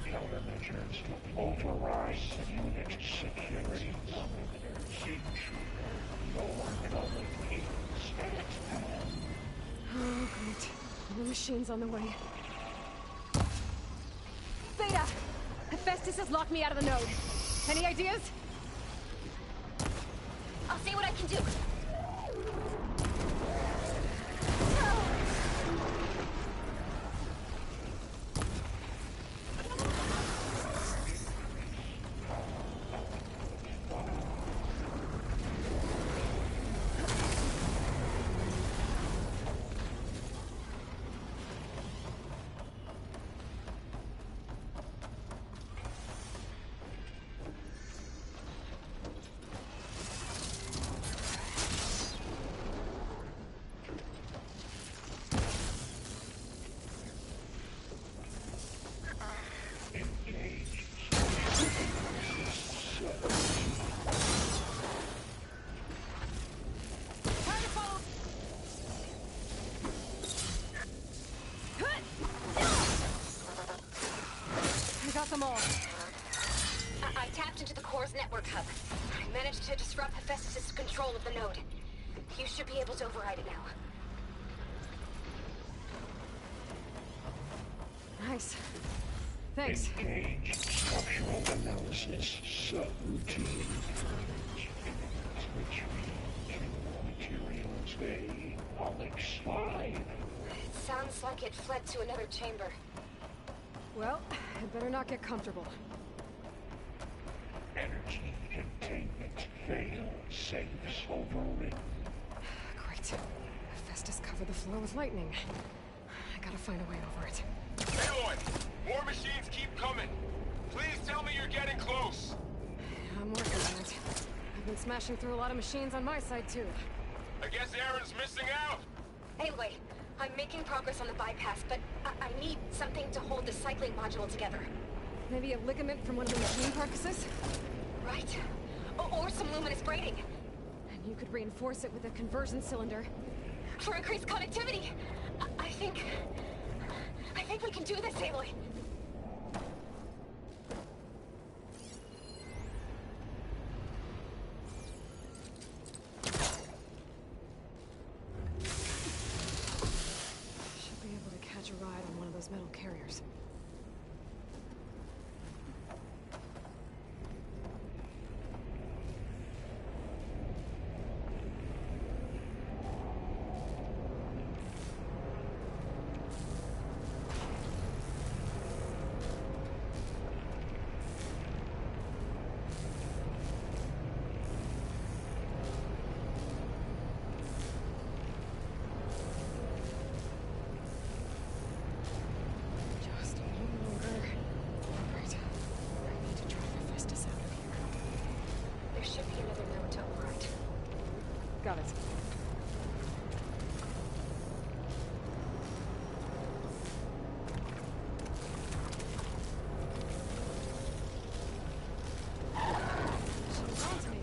Countermeasures to override unit security. Oh, great. More machines on the way. Beta! Hephaestus has locked me out of the node. Any ideas? I'll see what I can do. Them all. I tapped into the core's network hub. I managed to disrupt Hephaestus' control of the node. You should be able to override it now. Nice. Thanks. Engage structural analysis subroutine. Materials Bay, Onyx 5. It sounds like it fled to another chamber. Well, I'd better not get comfortable. Energy containment failed. Safes overridden. Great. Hephaestus covered the floor with lightning. I gotta find a way over it. Aloy! More machines keep coming! Please tell me you're getting close! I'm working on it. I've been smashing through a lot of machines on my side, too. I guess Aaron's missing out! Anyway, I'm making progress on the bypass, but I need something to hold the cycling module together. Maybe a ligament from one of the machine carcasses? Right. Or some luminous braiding. And you could reinforce it with a conversion cylinder. For increased connectivity! I think we can do this, Aloy. Should be able to catch a ride on one of those metal carriers. Just a little longer. Right. I need to drive Hephaestus out of here. There should be another node to override. Got it. She's on to me.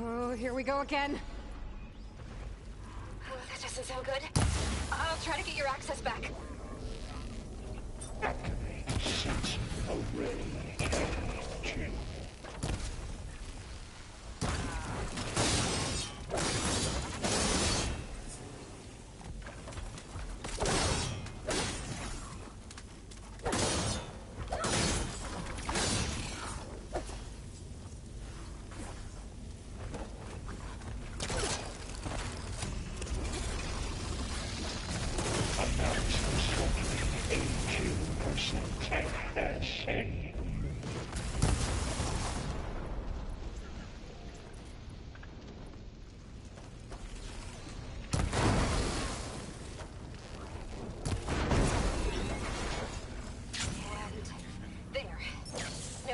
Oh, here we go again. Oh, that doesn't sound good. I'll try to get your access back.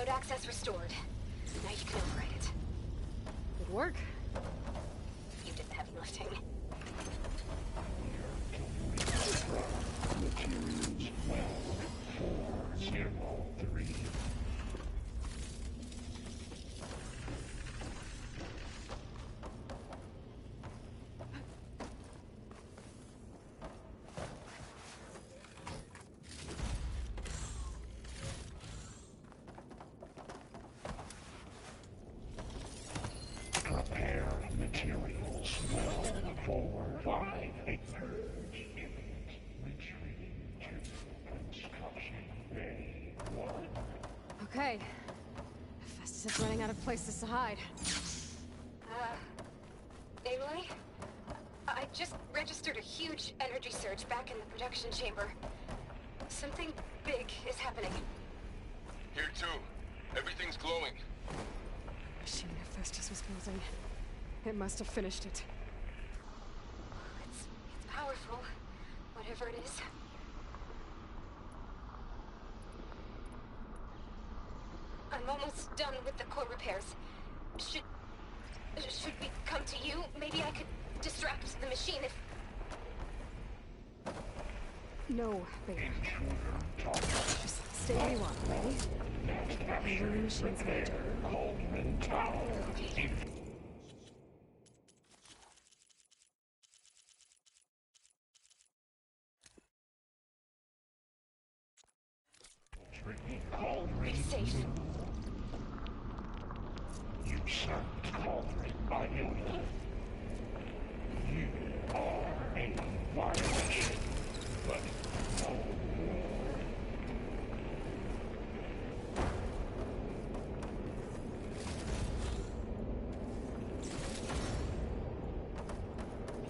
Access restored. Now you can override it. Good work. You did the heavy lifting. Materials well 403. Prepare materials well 458. Purge imminent retreat to construction bay 1. Okay. Hephaestus is running out of places to hide. Aloy? I just registered a huge energy surge back in the production chamber. Something big is happening. Here too. Everything's glowing. The machine Hephaestus was building. It must have finished it. It's powerful, whatever it is. I'm almost done with the core repairs. Should we come to you? Maybe I could distract the machine if... No, Beta. Just stay where you are, ready? Handle the machines later. Be safe. You shan't call me by your name. You are a violation, but no more.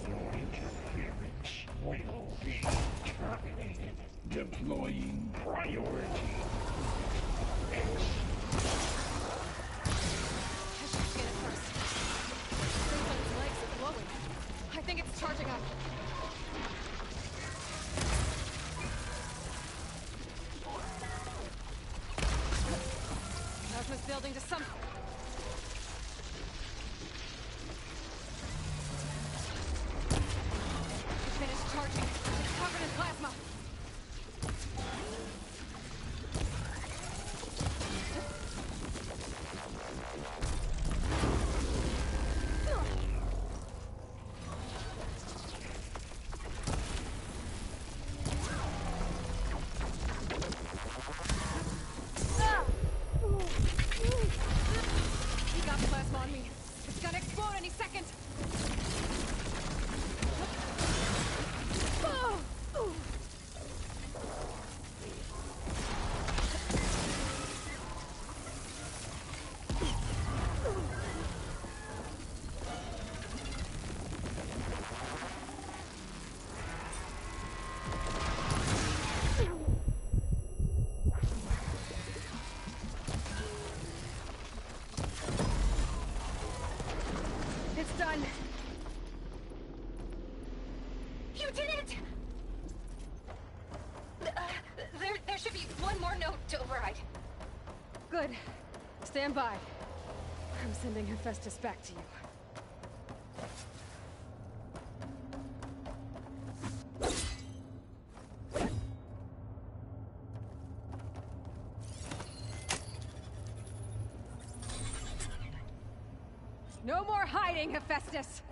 Your interference will be terminated. Deploying priority. I think it's charging up. Plasma's building to some... It finished charging. It's covered in plasma. He got plasma on me. It's gonna explode any second. It's done. You did it! There should be one more note to override. Good. Stand by. I'm sending Hephaestus back to you. No more hiding, Hephaestus!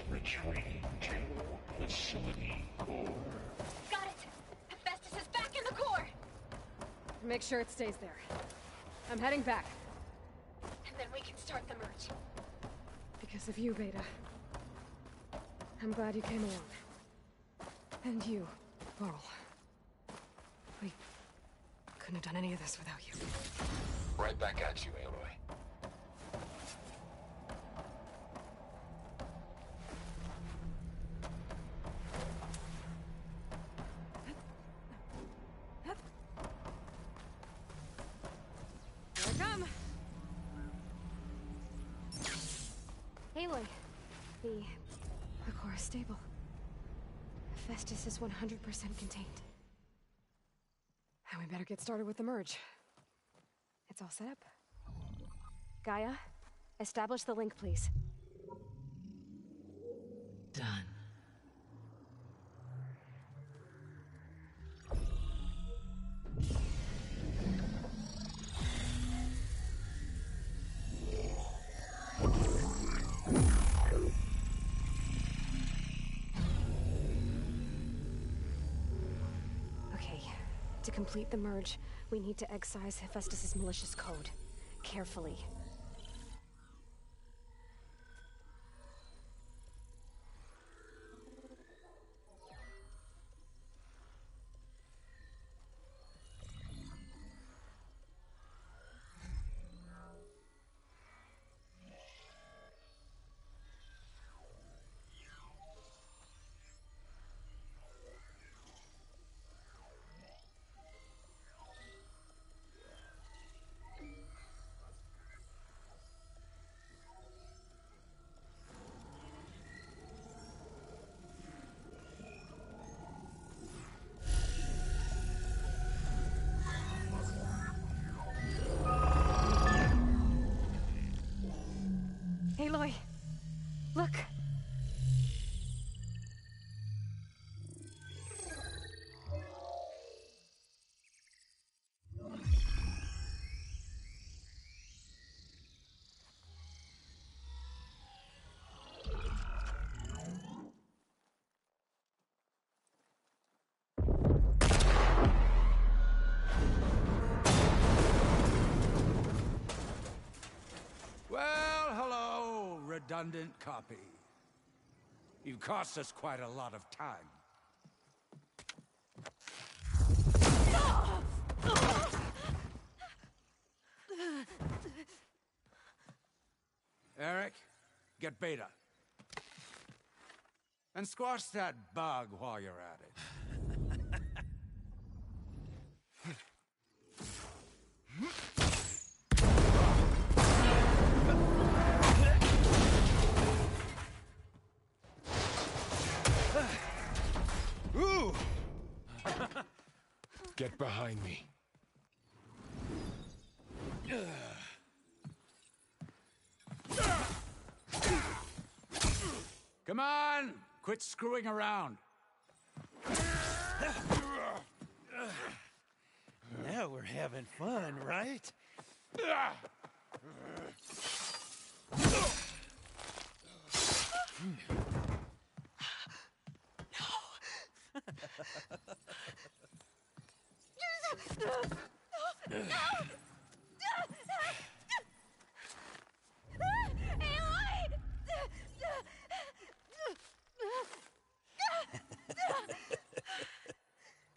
Retreating to facility core. Got it! Hephaestus is back in the core! Make sure it stays there. I'm heading back. And then we can start the merge. Because of you, Beta. I'm glad you came along. And you, Varl. We couldn't have done any of this without you. Right back at you, Aloy. Here I come! Aloy, the core is stable. Hephaestus is 100% contained. And we better get started with the merge. It's all set up. Gaia, establish the link, please. Done. Okay, to complete the merge, we need to excise Hephaestus's malicious code. Carefully. Well, hello, redundant copy. You've cost us quite a lot of time. Eric, get Beta. And squash that bug while you're at it. Ooh! Get behind me. Come on! Quit screwing around. Now we're having fun, right?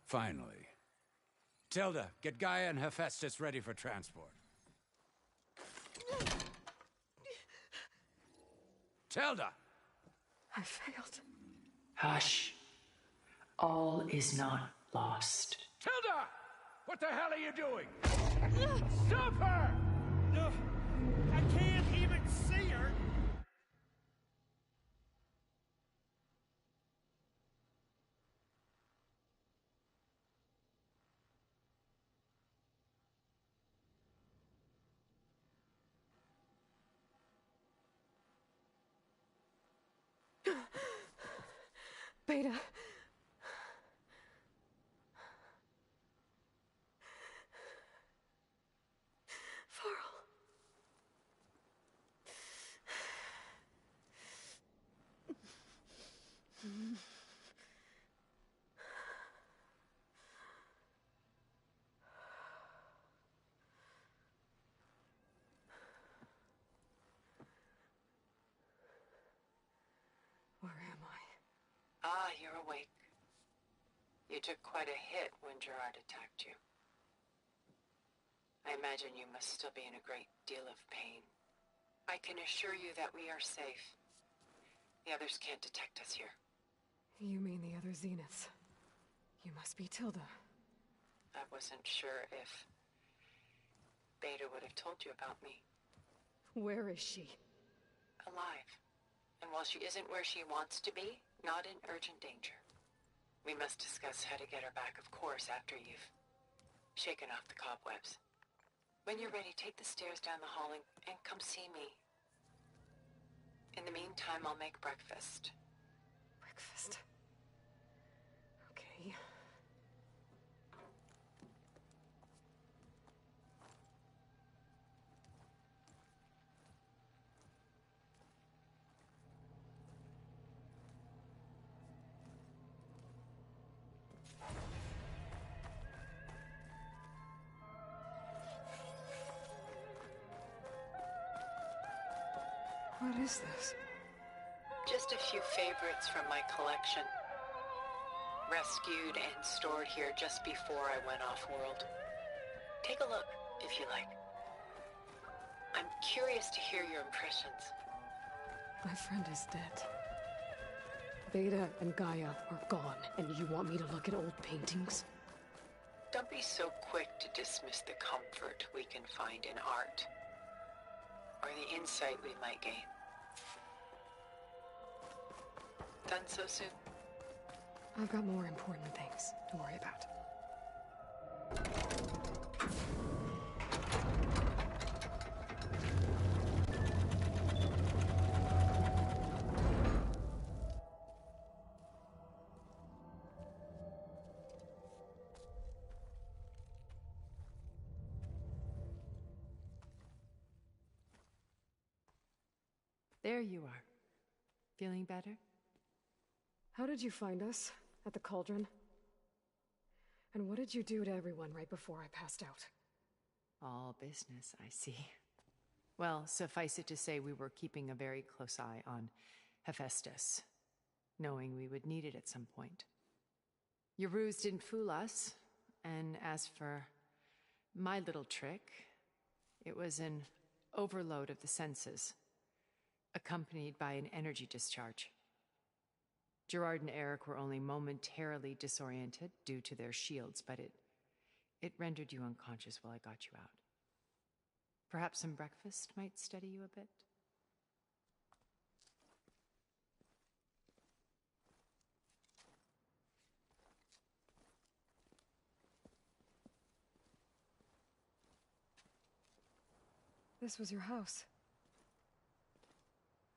Finally. Tilda, get Gaia and Hephaestus ready for transport. Tilda! I failed. Hush. All is not lost. Tilda! What the hell are you doing? Stop her! I can't even see her! Beta. Farrell. Where am I? Ah, you're awake. You took quite a hit when Gerard attacked you. I imagine you must still be in a great deal of pain. I can assure you that we are safe. The others can't detect us here. You mean the other Zeniths? You must be Tilda. I wasn't sure if Beta would have told you about me. Where is she? Alive. And while she isn't where she wants to be, not in urgent danger. We must discuss how to get her back, of course, after you've shaken off the cobwebs. When you're ready, take the stairs down the hall and come see me. In the meantime, I'll make breakfast. Breakfast. Okay. What is this? Just a few favorites from my collection. Rescued and stored here just before I went off-world. Take a look, if you like. I'm curious to hear your impressions. My friend is dead. Beta and Gaia are gone, and you want me to look at old paintings? Don't be so quick to dismiss the comfort we can find in art. Or the insight we might gain. Done so soon? I've got more important things to worry about. There you are. Feeling better? How did you find us? At the Cauldron? And what did you do to everyone right before I passed out? All business, I see. Well, suffice it to say we were keeping a very close eye on Hephaestus, knowing we would need it at some point. Your ruse didn't fool us, and as for my little trick, it was an overload of the senses, accompanied by an energy discharge. Gerard and Eric were only momentarily disoriented due to their shields, but it rendered you unconscious while I got you out. Perhaps some breakfast might steady you a bit? This was your house.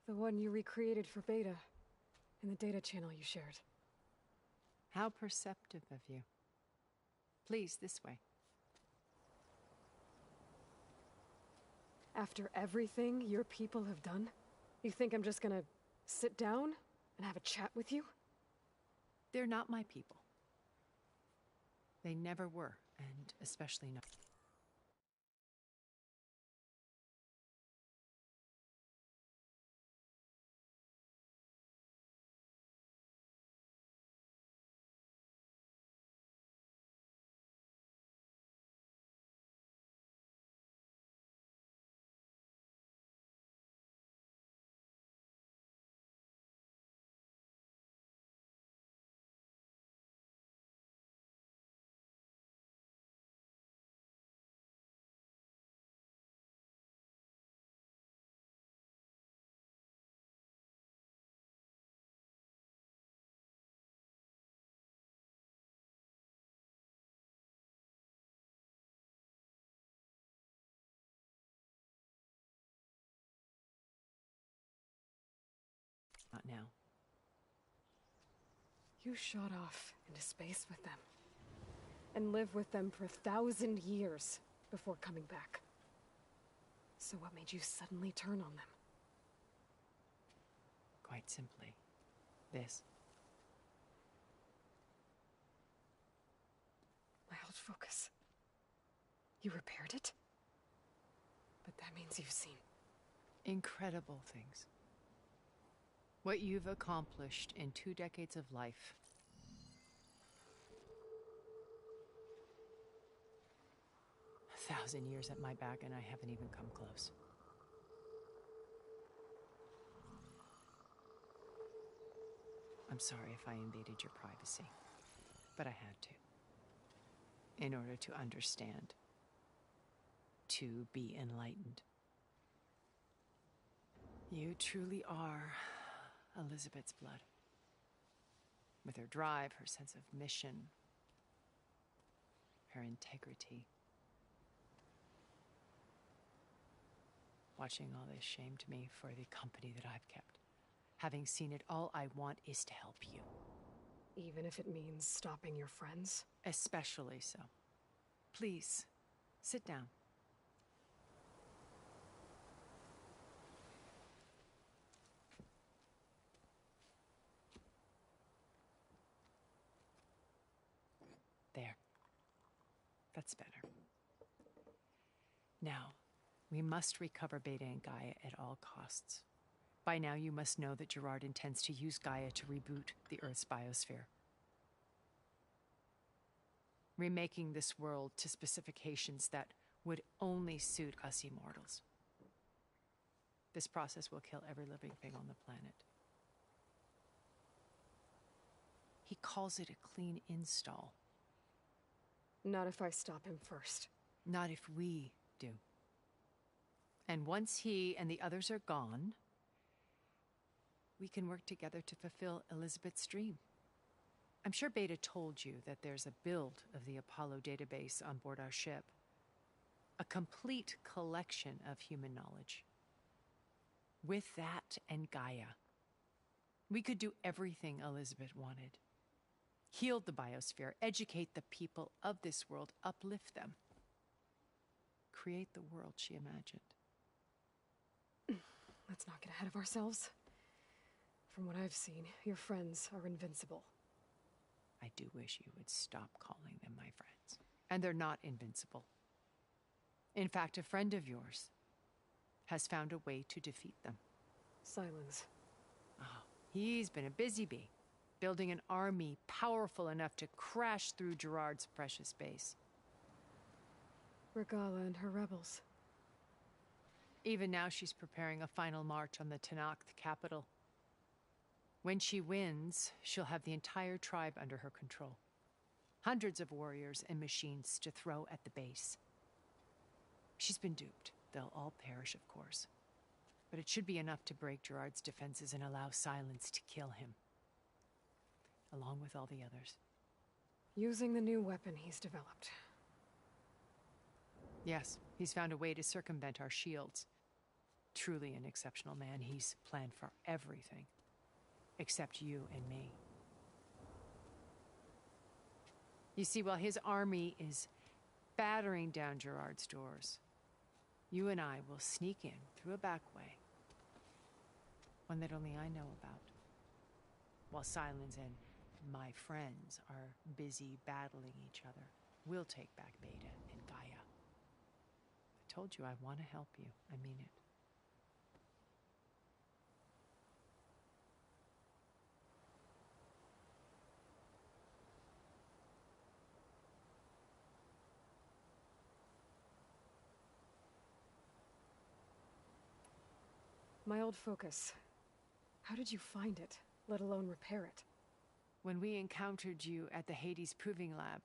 The one you recreated for Beta, in the data channel you shared. How perceptive of you. Please, this way. After everything your people have done, you think I'm just gonna sit down and have a chat with you? They're not my people. They never were, and especially not. Not now. You shot off into space with them. And lived with them for 1,000 years before coming back. So what made you suddenly turn on them? Quite simply, this. My old focus. You repaired it? But that means you've seen incredible things. What you've accomplished in 2 decades of life. A 1,000 years at my back, and I haven't even come close. I'm sorry if I invaded your privacy, but I had to. In order to understand. To be enlightened. You truly are Elizabeth's blood. With her drive, her sense of mission, her integrity. Watching all this shamed me for the company that I've kept. Having seen it, all I want is to help you. Even if it means stopping your friends? Especially so. Please, sit down. There. That's better. Now, we must recover Beta and Gaia at all costs. By now, you must know that Gerard intends to use Gaia to reboot the Earth's biosphere. Remaking this world to specifications that would only suit us immortals. This process will kill every living thing on the planet. He calls it a clean install. Not if I stop him first. Not if we do. And once he and the others are gone, we can work together to fulfill Elizabeth's dream. I'm sure Beta told you that there's a build of the Apollo database on board our ship. A complete collection of human knowledge. With that and Gaia, we could do everything Elizabeth wanted. Heal the biosphere, educate the people of this world, uplift them. Create the world she imagined. Let's not get ahead of ourselves. From what I've seen, your friends are invincible. I do wish you would stop calling them my friends. And they're not invincible. In fact, a friend of yours has found a way to defeat them. Silence. Oh, he's been a busy bee, building an army powerful enough to crash through Gerard's precious base. Regala and her rebels. Even now, she's preparing a final march on the Tenakth capital. When she wins, she'll have the entire tribe under her control. Hundreds of warriors and machines to throw at the base. She's been duped. They'll all perish, of course. But it should be enough to break Gerard's defenses and allow Silence to kill him. Along with all the others. Using the new weapon he's developed. Yes, he's found a way to circumvent our shields. Truly an exceptional man. He's planned for everything. Except you and me. You see, while his army is battering down Gerard's doors, you and I will sneak in through a back way. One that only I know about. While Silence and my friends are busy battling each other, we'll take back Beta and Gaia. I told you I want to help you. I mean it. My old focus. How did you find it, let alone repair it? When we encountered you at the Hades Proving Lab,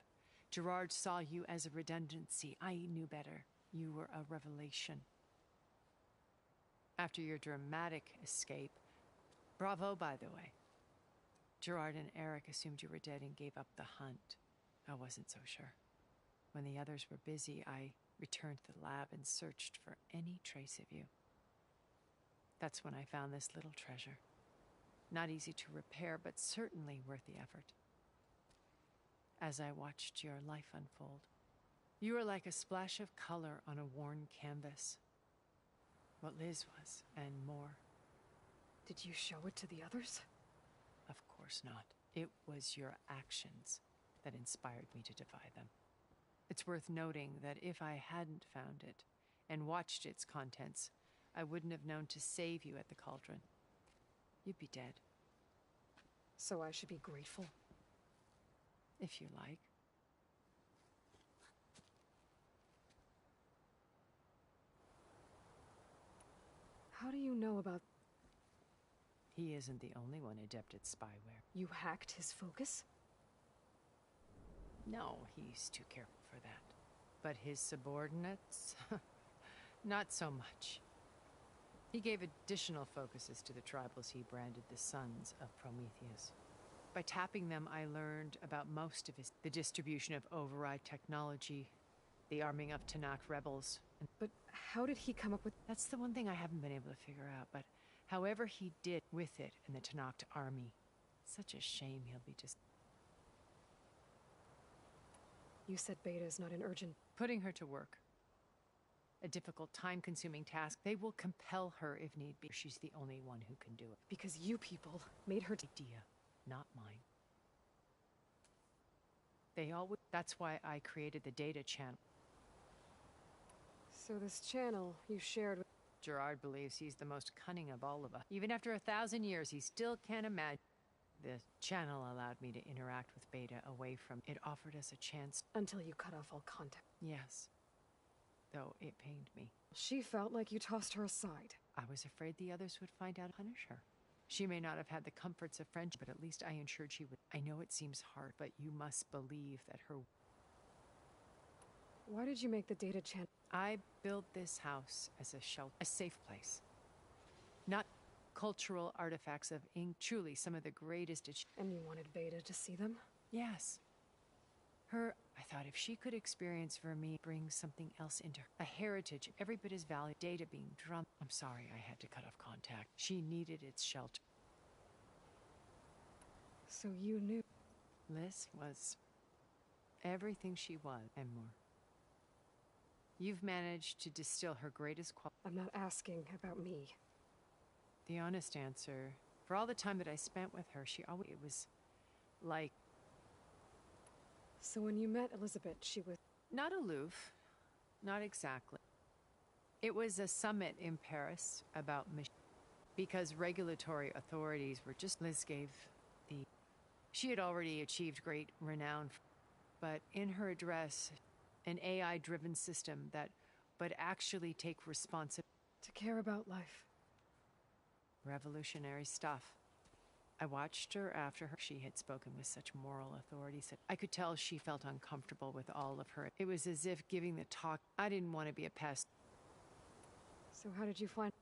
Gerard saw you as a redundancy. I knew better. You were a revelation. After your dramatic escape, bravo, by the way. Gerard and Eric assumed you were dead and gave up the hunt. I wasn't so sure. When the others were busy, I returned to the lab and searched for any trace of you. That's when I found this little treasure. Not easy to repair, but certainly worth the effort. As I watched your life unfold, you were like a splash of color on a worn canvas. What Liz was, and more. Did you show it to the others? Of course not. It was your actions that inspired me to defy them. It's worth noting that if I hadn't found it and watched its contents, I wouldn't have known to save you at the cauldron. You'd be dead. So I should be grateful? If you like. How do you know about... He isn't the only one adept at spyware. You hacked his focus? No, he's too careful for that. But his subordinates? Not so much. He gave additional focuses to the tribals he branded the Sons of Prometheus. By tapping them, I learned about most of the distribution of override technology, the arming of Tenakth rebels. But how did he come up with... That's the one thing I haven't been able to figure out, but however he did with it in the Tenakth army, such a shame he'll be just... You said Beta is not an urgent... Putting her to work. A difficult, time-consuming task. They will compel her if need be. She's the only one who can do it. Because you people made her... Idea, not mine. They all would... That's why I created the data channel. So this channel you shared with... Gerard believes he's the most cunning of all of us. Even after 1,000 years, he still can't imagine. The channel allowed me to interact with Beta away from... It offered us a chance... Until you cut off all contact. Yes. Though it pained me. She felt like you tossed her aside. I was afraid the others would find out and punish her. She may not have had the comforts of friendship, but at least I ensured she would. I know it seems hard, but you must believe that her... Why did you make the data channel? I built this house as a shelter, a safe place. Not cultural artifacts of ink, truly some of the greatest... And you wanted Beta to see them? Yes. I thought if she could experience Vermeer, bring something else into her. A heritage, every bit as valuable. Data being drummed. I'm sorry I had to cut off contact. She needed its shelter. So you knew... Liz was everything she was, and more. You've managed to distill her greatest quality. I'm not asking about me. The honest answer, for all the time that I spent with her, it was like... So when you met Elizabeth, she was... Not aloof. Not exactly. It was a summit in Paris about because regulatory authorities were just... Liz gave the... She had already achieved great renown, but in her address, an AI-driven system that would actually take responsibility. To care about life. Revolutionary stuff. I watched her after she had spoken with such moral authority. I could tell she felt uncomfortable with all of her. It was as if giving the talk... I didn't want to be a pest. So how did you find...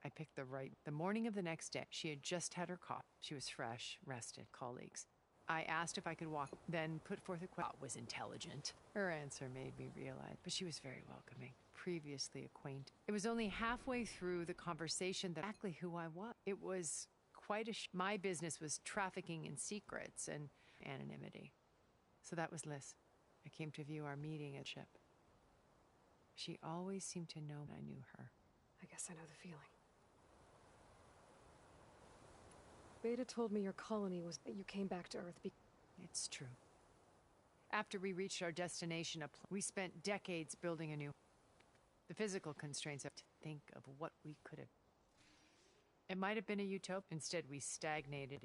I picked the morning of the next day. She had just had her cough. She was fresh, rested, colleagues. I asked if I could walk, then put forth a question. Was intelligent. Her answer made me realize, but she was very welcoming. Previously acquainted. It was only halfway through the conversation that exactly who I was. It was quite a... My business was trafficking in secrets and anonymity. So that was Liz. I came to view our meeting at ship. She always seemed to know I knew her. I guess I know the feeling. Beta told me your colony was that you came back to Earth It's true. After we reached our destination, we spent decades building a new... The physical constraints of to think of what we could have... It might have been a utopia. Instead, we stagnated.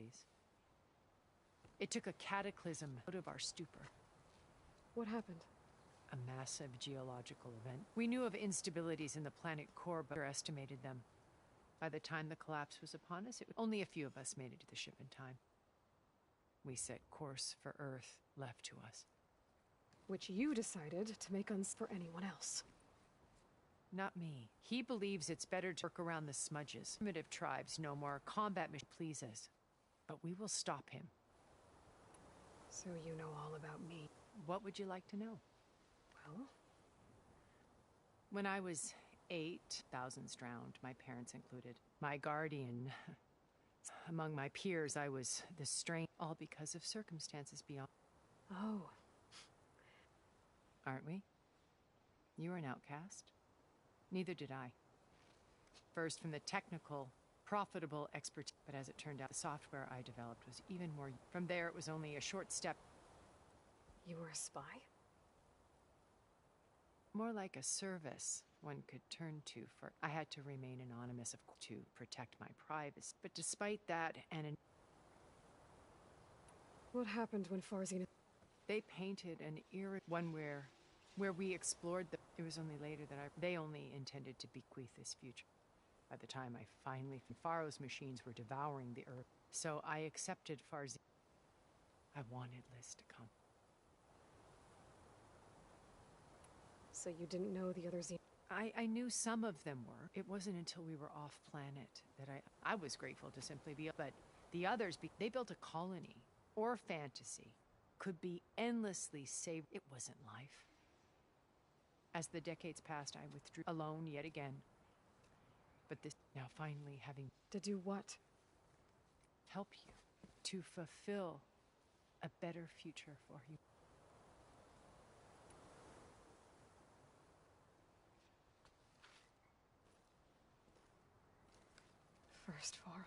It took a cataclysm out of our stupor. What happened? A massive geological event. We knew of instabilities in the planet core, but underestimated them. By the time the collapse was upon us, only a few of us made it to the ship in time. We set course for Earth, left to us. Which you decided to make for anyone else. Not me. He believes it's better to work around the smudges. Primitive tribes no more. Combat mission pleases. But we will stop him. So you know all about me. What would you like to know? Well? When I was 8, thousands drowned, my parents included. My guardian. Among my peers, I was the strain, all because of circumstances beyond. Oh. Aren't we? You were an outcast. Neither did I. First, from the technical, profitable expertise, but as it turned out, the software I developed was even more... From there, it was only a short step. You were a spy? More like a service one could turn to for... I had to remain anonymous, of course, to protect my privacy. But despite that, and... What happened when Farzina... They painted an era, one where we explored the... It was only later that they only intended to bequeath this future. By the time I finally... Faro's machines were devouring the Earth. So I accepted Farzina. I wanted Liz to come. So you didn't know the other Xen... I knew some of them were. It wasn't until we were off planet that I was grateful to simply be... But the others, they built a colony, or fantasy, could be endlessly saved. It wasn't life. As the decades passed, I withdrew alone yet again. But this, now finally having... To do what? Help you. To fulfill a better future for you. First Varl.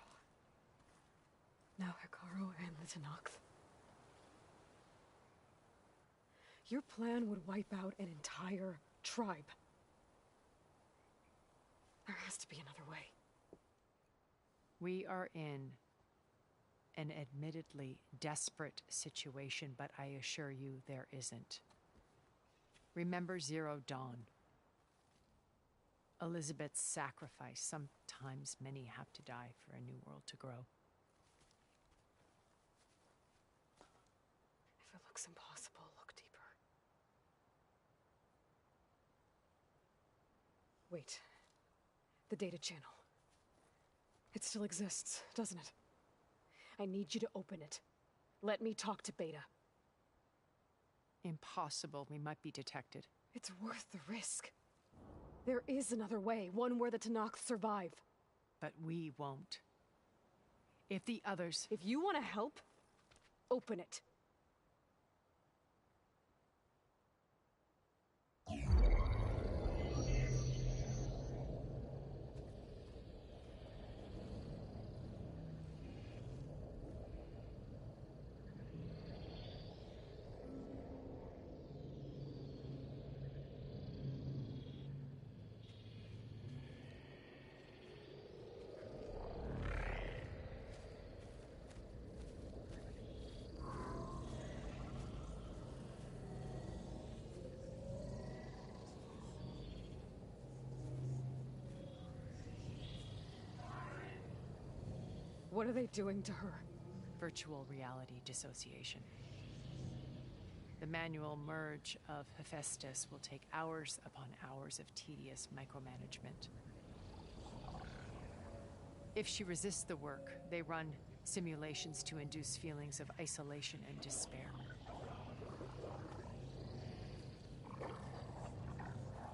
Now Hekarro and the Tenakth. Your plan would wipe out an entire tribe. There has to be another way. We are in an admittedly desperate situation, but I assure you there isn't. Remember Zero Dawn. Elizabeth's sacrifice. Sometimes many have to die for a new world to grow. If it looks impossible, look deeper. Wait. The data channel. It still exists, doesn't it? I need you to open it. Let me talk to Beta. Impossible. We might be detected. It's worth the risk. There is another way, one where the Tenakth survive. But we won't. If the others... If you want to help, open it. What are they doing to her? Virtual reality dissociation. The manual merge of Hephaestus will take hours upon hours of tedious micromanagement. If she resists the work, they run simulations to induce feelings of isolation and despair.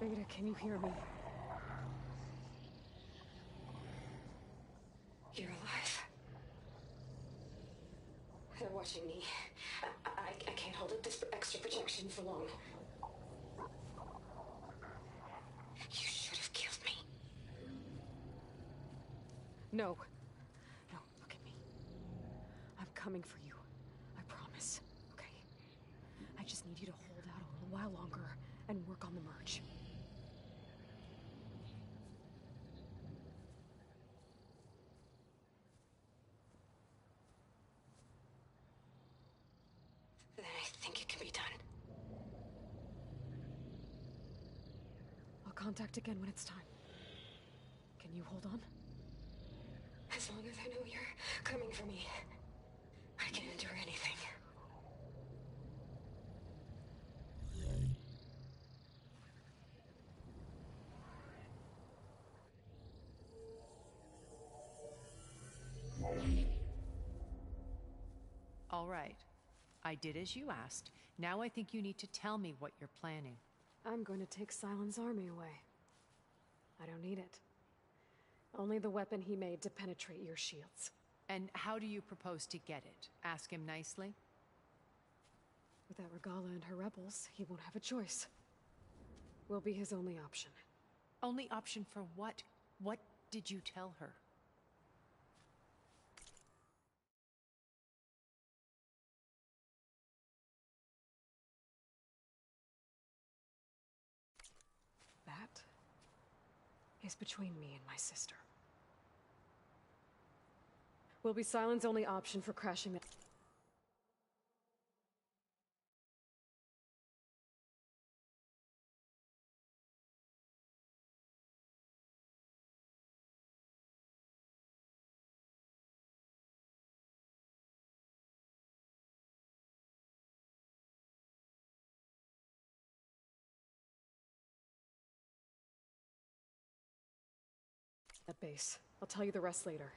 Beta, can you hear me? You're alive. They're watching me. I can't hold up this extra projection for long. You should have killed me. No. No, look at me. I'm coming for you. I promise. Okay? I just need you to hold out a little while longer and work on the merge. Then I think it can be done. I'll contact again when it's time. Can you hold on? As long as I know you're coming for me, I can endure anything. All right. I did as you asked. Now I think you need to tell me what you're planning. I'm going to take Sylens' army away. I don't need it. Only the weapon he made to penetrate your shields. And how do you propose to get it? Ask him nicely? Without Regala and her rebels, he won't have a choice. We'll be his only option. Only option for what? What did you tell her? That is between me and my sister. Will be Sylens' only option for crashing the... At base. I'll tell you the rest later.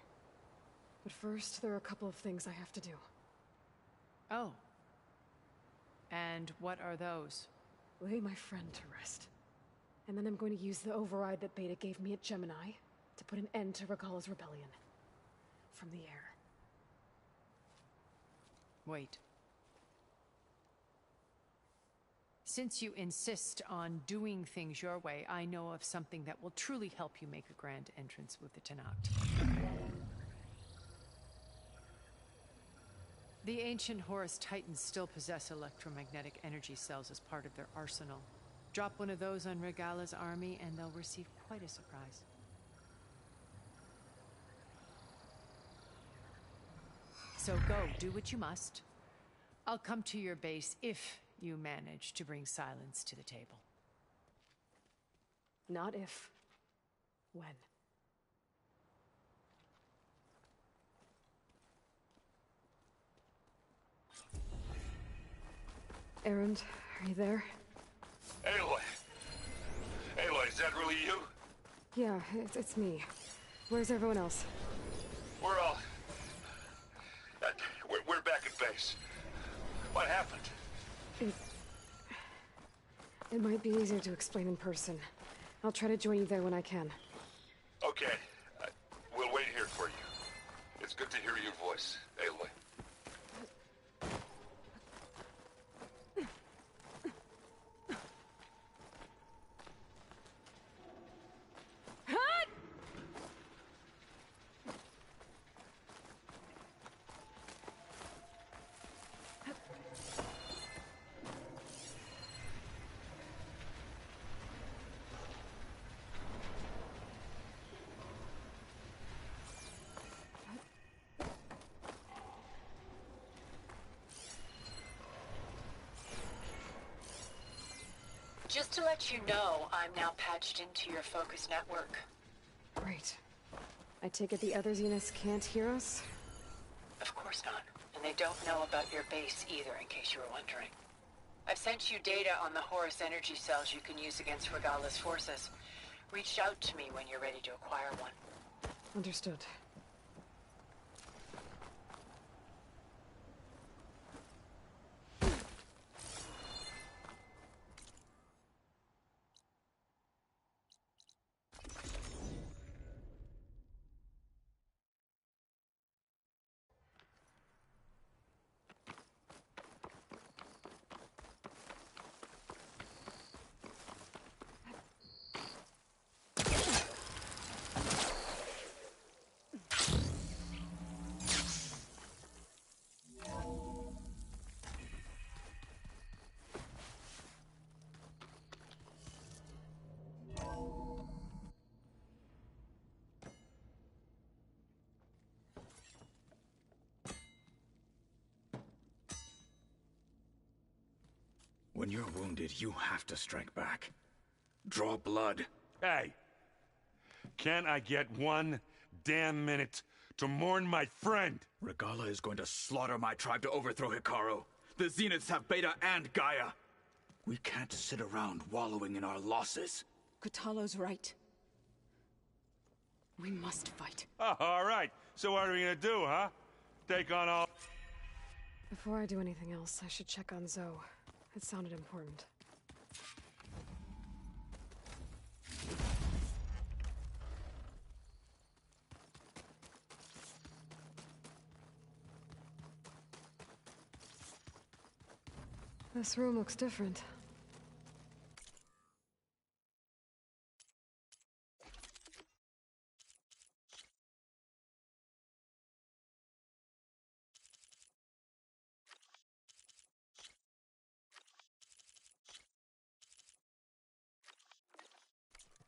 But first, there are a couple of things I have to do. Oh. And what are those? Lay my friend to rest. And then I'm going to use the override that Beta gave me at Gemini to put an end to Regala's rebellion. From the air. Wait. Since you insist on doing things your way, I know of something that will truly help you make a grand entrance with the Tenakth. The ancient Horus Titans still possess electromagnetic energy cells as part of their arsenal. Drop one of those on Regala's army and they'll receive quite a surprise. So go, do what you must. I'll come to your base if you manage to bring Sylens to the table. Not if. When. Erend, are you there? Aloy! Aloy, is that really you? Yeah, it's me. Where's everyone else? We're all... We're back at base. What happened? It might be easier to explain in person. I'll try to join you there when I can. Okay. We'll wait here for you. It's good to hear your voice, Aloy. Just to let you know, I'm now patched into your focus network. Great. I take it the other Zeniths can't hear us? don't know about your base either, in case you were wondering. I've sent you data on the Horus energy cells you can use against Regala's forces. Reach out to me when you're ready to acquire one. Understood. When you're wounded, you have to strike back. Draw blood. Hey! Can't I get one damn minute to mourn my friend? Regala is going to slaughter my tribe to overthrow Hikaru. The Zeniths have Beta and Gaia. We can't sit around wallowing in our losses. Kotallo's right. We must fight. Oh, all right. So what are we gonna do, huh? Take on all... Before I do anything else, I should check on Zoe. It sounded important. This room looks different.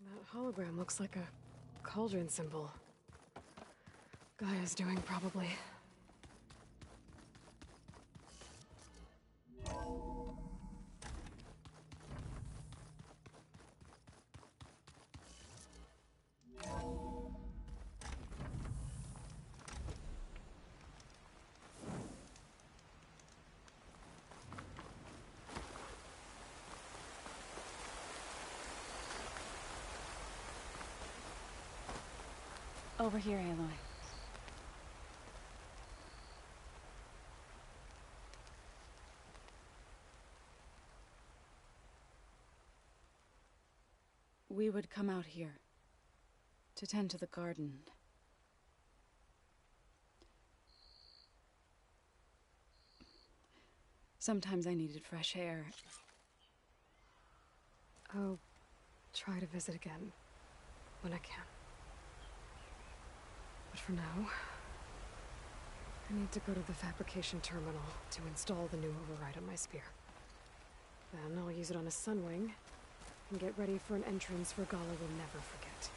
That hologram looks like a cauldron symbol. Gaia's doing, probably. Over here, Aloy. We would come out here to tend to the garden. Sometimes I needed fresh air. I'll try to visit again when I can. But for now, I need to go to the fabrication terminal to install the new override on my spear. Then I'll use it on a Sunwing and get ready for an entrance Regala will never forget.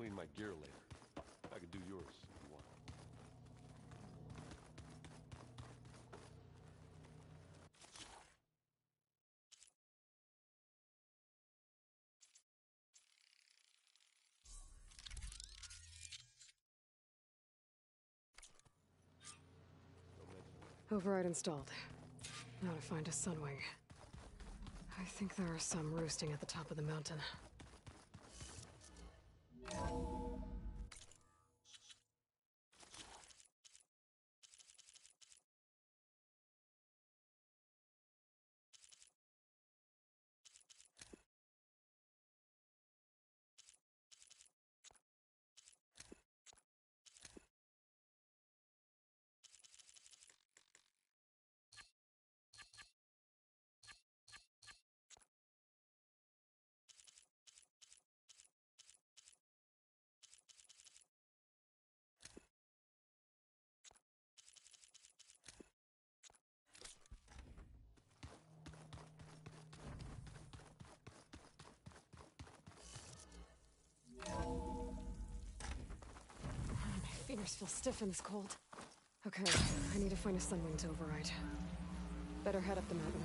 clean my gear later. I can do yours if you want. Override installed. Now to find a Sunwing. I think there are some roosting at the top of the mountain. My fingers feel stiff in this cold. Okay, I need to find a Sunwing to override. Better head up the mountain.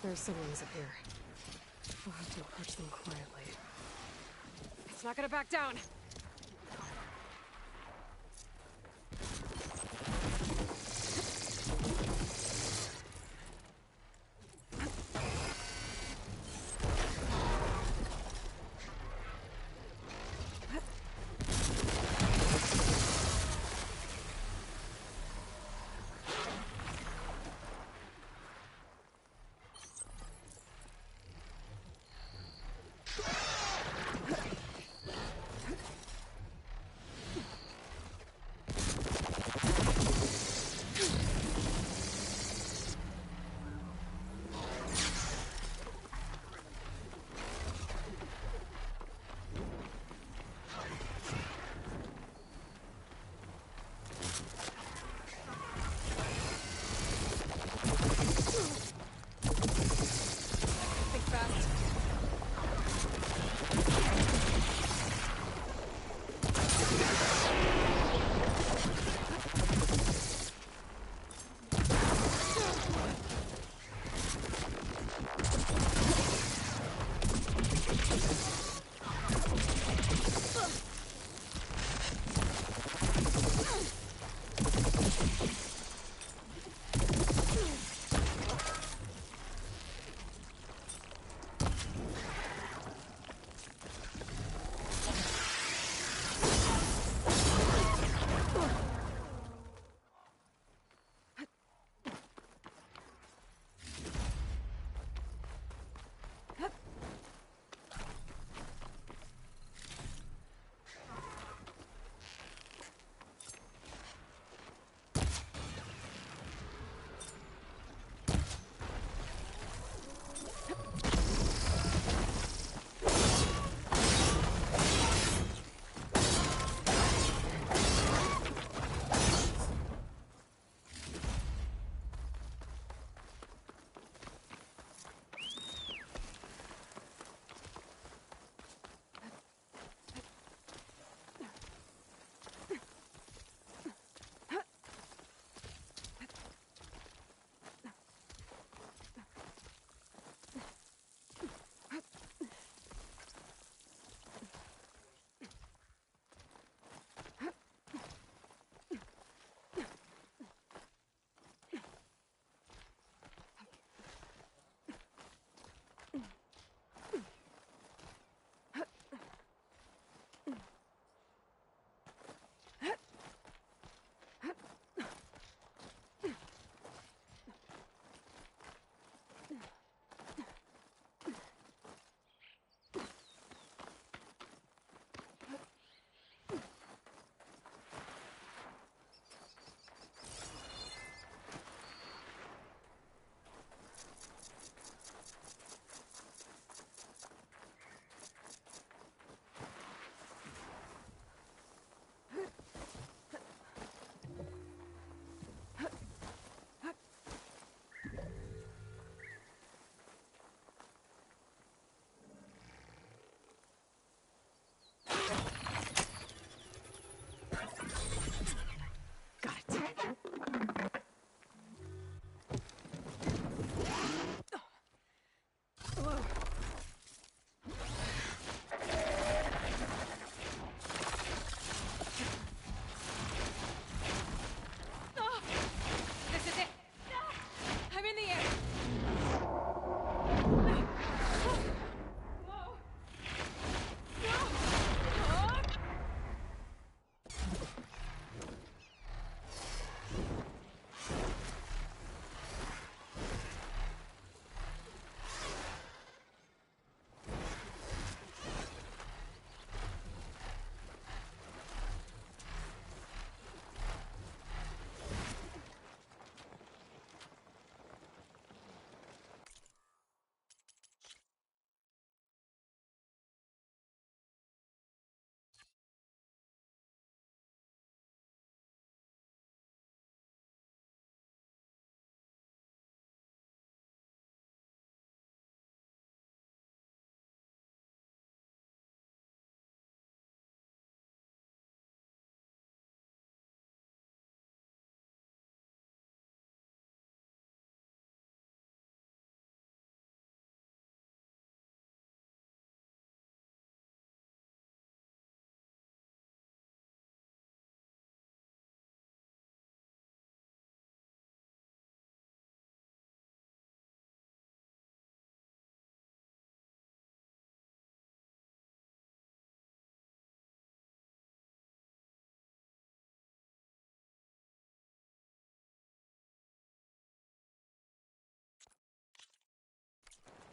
There's Sunwings up here. We'll have to approach them quietly. It's not gonna back down!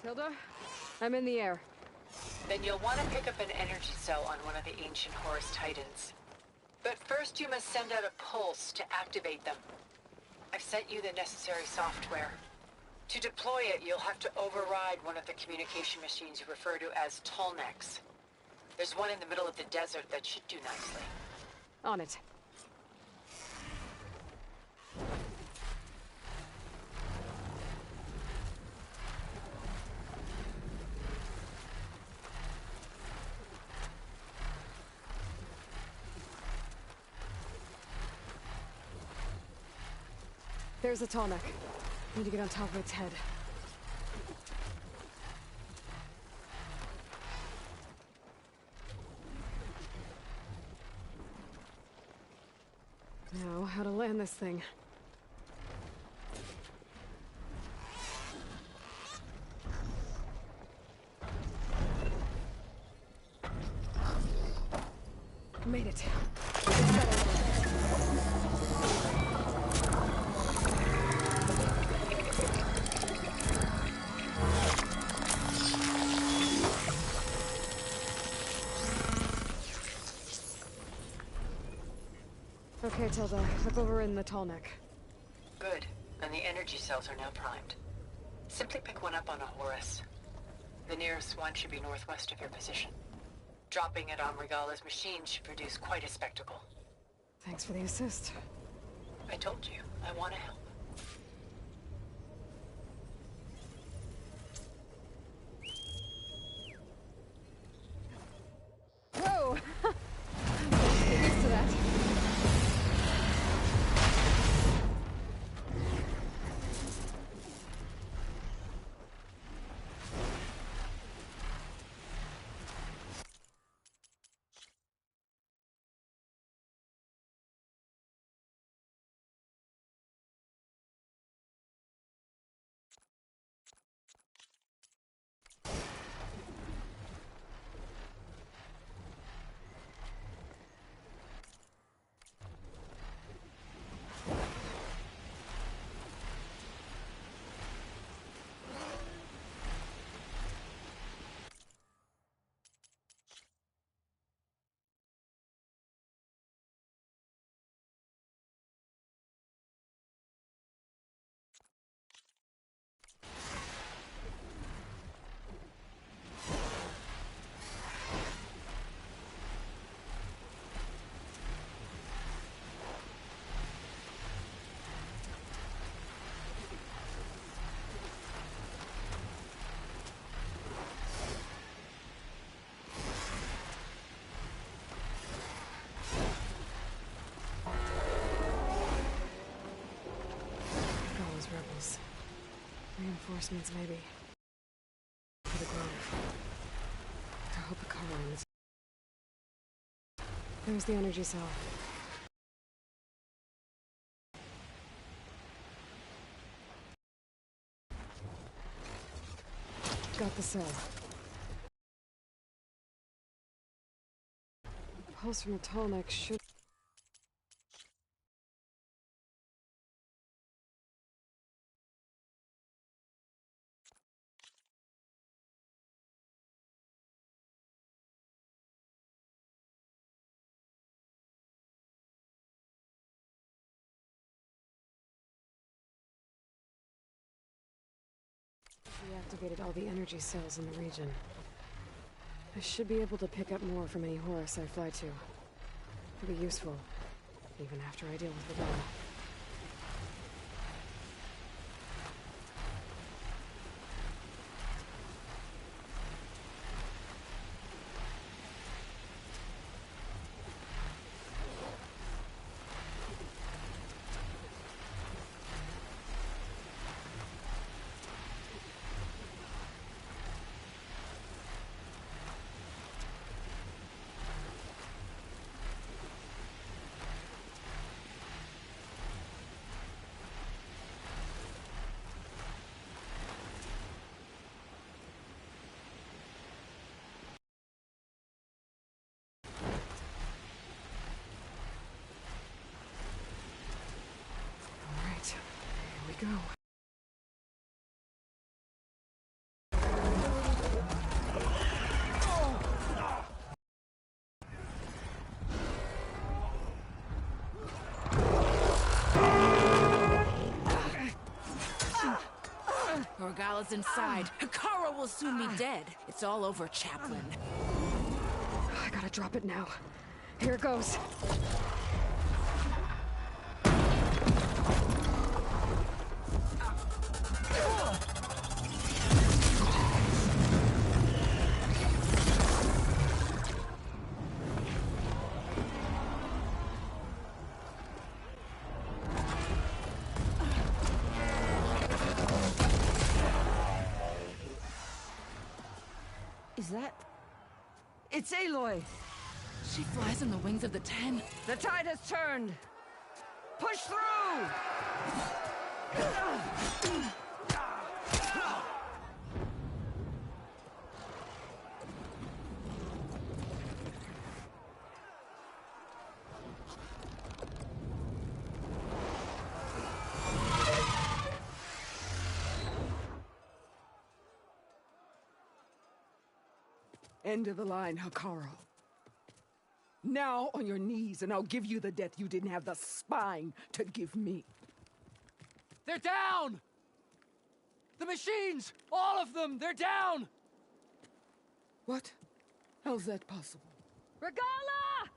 Tilda, I'm in the air. Then you'll want to pick up an energy cell on one of the ancient Horus Titans. But first you must send out a pulse to activate them. I've sent you the necessary software. To deploy it, you'll have to override one of the communication machines you refer to as Tolnecs. There's one in the middle of the desert that should do nicely. On it. There's a Tolnec. Need to get on top of its head. Now, how to land this thing. Made it. Okay, Tilda. Look over in the Tolnec. Good. And the energy cells are now primed. Simply pick one up on a Horus. The nearest one should be northwest of your position. Dropping it on Regala's machine should produce quite a spectacle. Thanks for the assist. I told you, I want to help. Whoa! Get used to that. Rebels. Reinforcements, maybe. For the Grove. I hope the cover is. There's the energy cell. Got the cell. The pulse from the Tolnec should... Deactivated all the energy cells in the region. I should be able to pick up more from any Horus I fly to. It'll be useful, even after I deal with Regala. Go. Regala's inside. Hikaru will soon be dead. It's all over, Chaplain. I gotta drop it now. Here it goes. Is that... It's Aloy! She flies on the wings of the Ten. The tide has turned! Push through! End of the line, Hikaru. Now on your knees, and I'll give you the death you didn't have the spine to give me. They're down! The machines! All of them! They're down! What? How's that possible? Regala!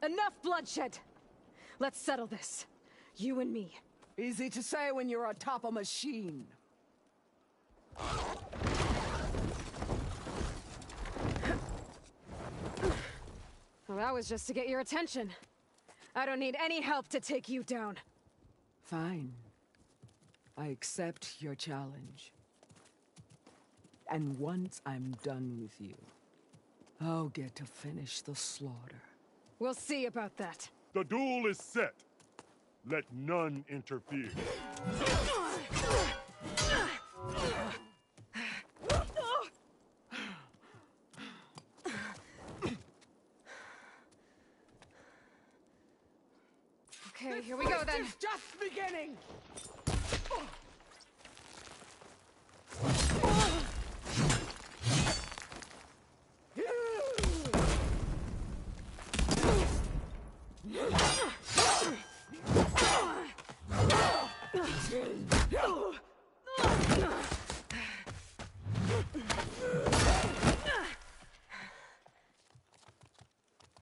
Enough bloodshed! Let's settle this. You and me. Easy to say when you're atop a machine. Well, that was just to get your attention. I don't need any help to take you down. Fine. I accept your challenge. And once I'm done with you, I'll get to finish the slaughter. We'll see about that. The duel is set. Let none interfere. Okay, here we go then. It's just beginning!